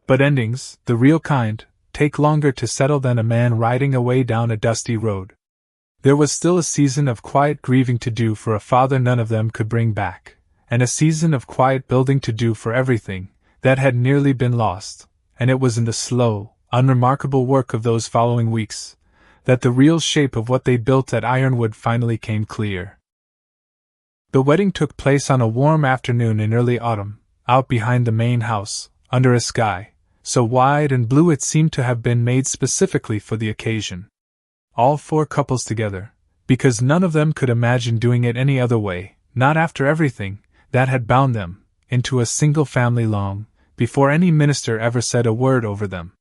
But endings, the real kind, take longer to settle than a man riding away down a dusty road. There was still a season of quiet grieving to do for a father none of them could bring back, and a season of quiet building to do for everything that had nearly been lost, and it was in the slow, unremarkable work of those following weeks that the real shape of what they built at Ironwood finally came clear. The wedding took place on a warm afternoon in early autumn, out behind the main house, under a sky so wide and blue it seemed to have been made specifically for the occasion. All 4 couples together, because none of them could imagine doing it any other way, not after everything that had bound them into a single family long before any minister ever said a word over them.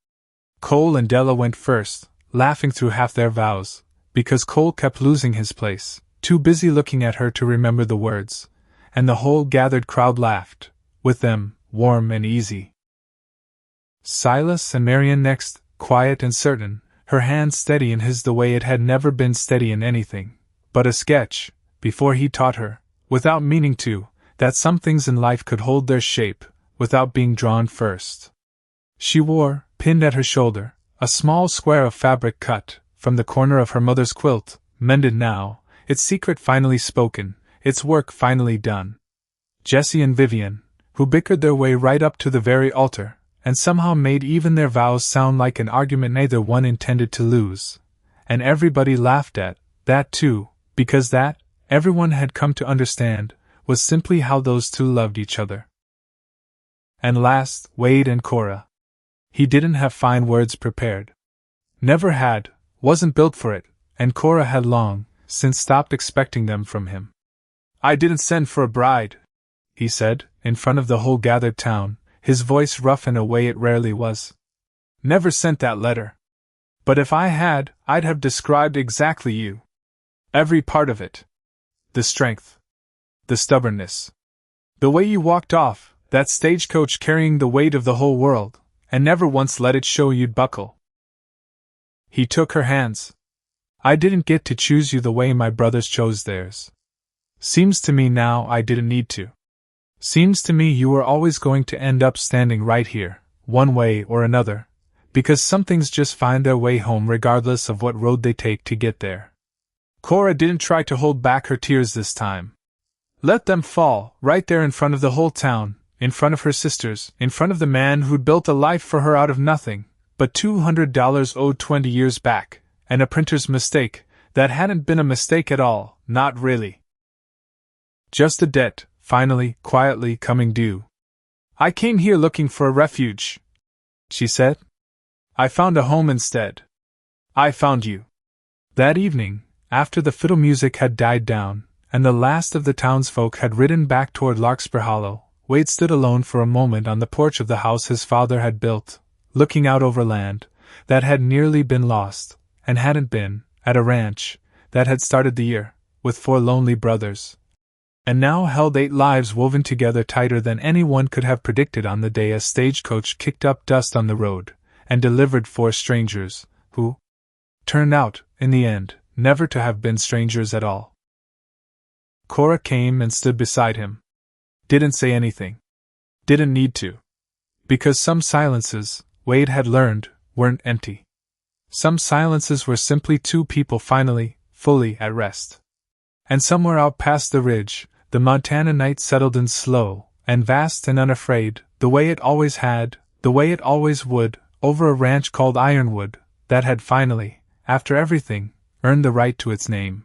Cole and Della went first, laughing through half their vows, because Cole kept losing his place, too busy looking at her to remember the words, and the whole gathered crowd laughed, with them, warm and easy. Silas and Marion next, quiet and certain, her hand steady in his the way it had never been steady in anything but a sketch, before he taught her, without meaning to, that some things in life could hold their shape, without being drawn first. She wore, pinned at her shoulder, a small square of fabric cut from the corner of her mother's quilt, mended now, its secret finally spoken, its work finally done. Jessie and Vivian, who bickered their way right up to the very altar, and somehow made even their vows sound like an argument neither one intended to lose, and everybody laughed at that too, because that, everyone had come to understand, was simply how those two loved each other. And last, Wade and Cora. He didn't have fine words prepared. Never had, wasn't built for it, and Cora had long since stopped expecting them from him. "I didn't send for a bride," he said, in front of the whole gathered town, his voice rough in a way it rarely was. "Never sent that letter. But if I had, I'd have described exactly you. Every part of it. The strength. The stubbornness. The way you walked off, that stagecoach carrying the weight of the whole world, and never once let it show you'd buckle." He took her hands. "I didn't get to choose you the way my brothers chose theirs. Seems to me now I didn't need to. Seems to me you were always going to end up standing right here, one way or another, because some things just find their way home regardless of what road they take to get there." Cora didn't try to hold back her tears this time. Let them fall, right there in front of the whole town, in front of her sisters, in front of the man who'd built a life for her out of nothing but $200 owed 20 years back, and a printer's mistake that hadn't been a mistake at all, not really. Just a debt, finally, quietly coming due. "I came here looking for a refuge," she said. "I found a home instead. I found you." That evening, after the fiddle music had died down, and the last of the townsfolk had ridden back toward Larkspur Hollow, Wade stood alone for a moment on the porch of the house his father had built, looking out over land that had nearly been lost, and hadn't been, at a ranch that had started the year, with 4 lonely brothers, and now held 8 lives woven together tighter than anyone could have predicted on the day a stagecoach kicked up dust on the road, and delivered 4 strangers, who turned out, in the end, never to have been strangers at all. Cora came and stood beside him. Didn't say anything. Didn't need to. Because some silences, Wade had learned, weren't empty. Some silences were simply 2 people finally, fully at rest. And somewhere out past the ridge, the Montana night settled in slow, and vast and unafraid, the way it always had, the way it always would, over a ranch called Ironwood, that had finally, after everything, earned the right to its name.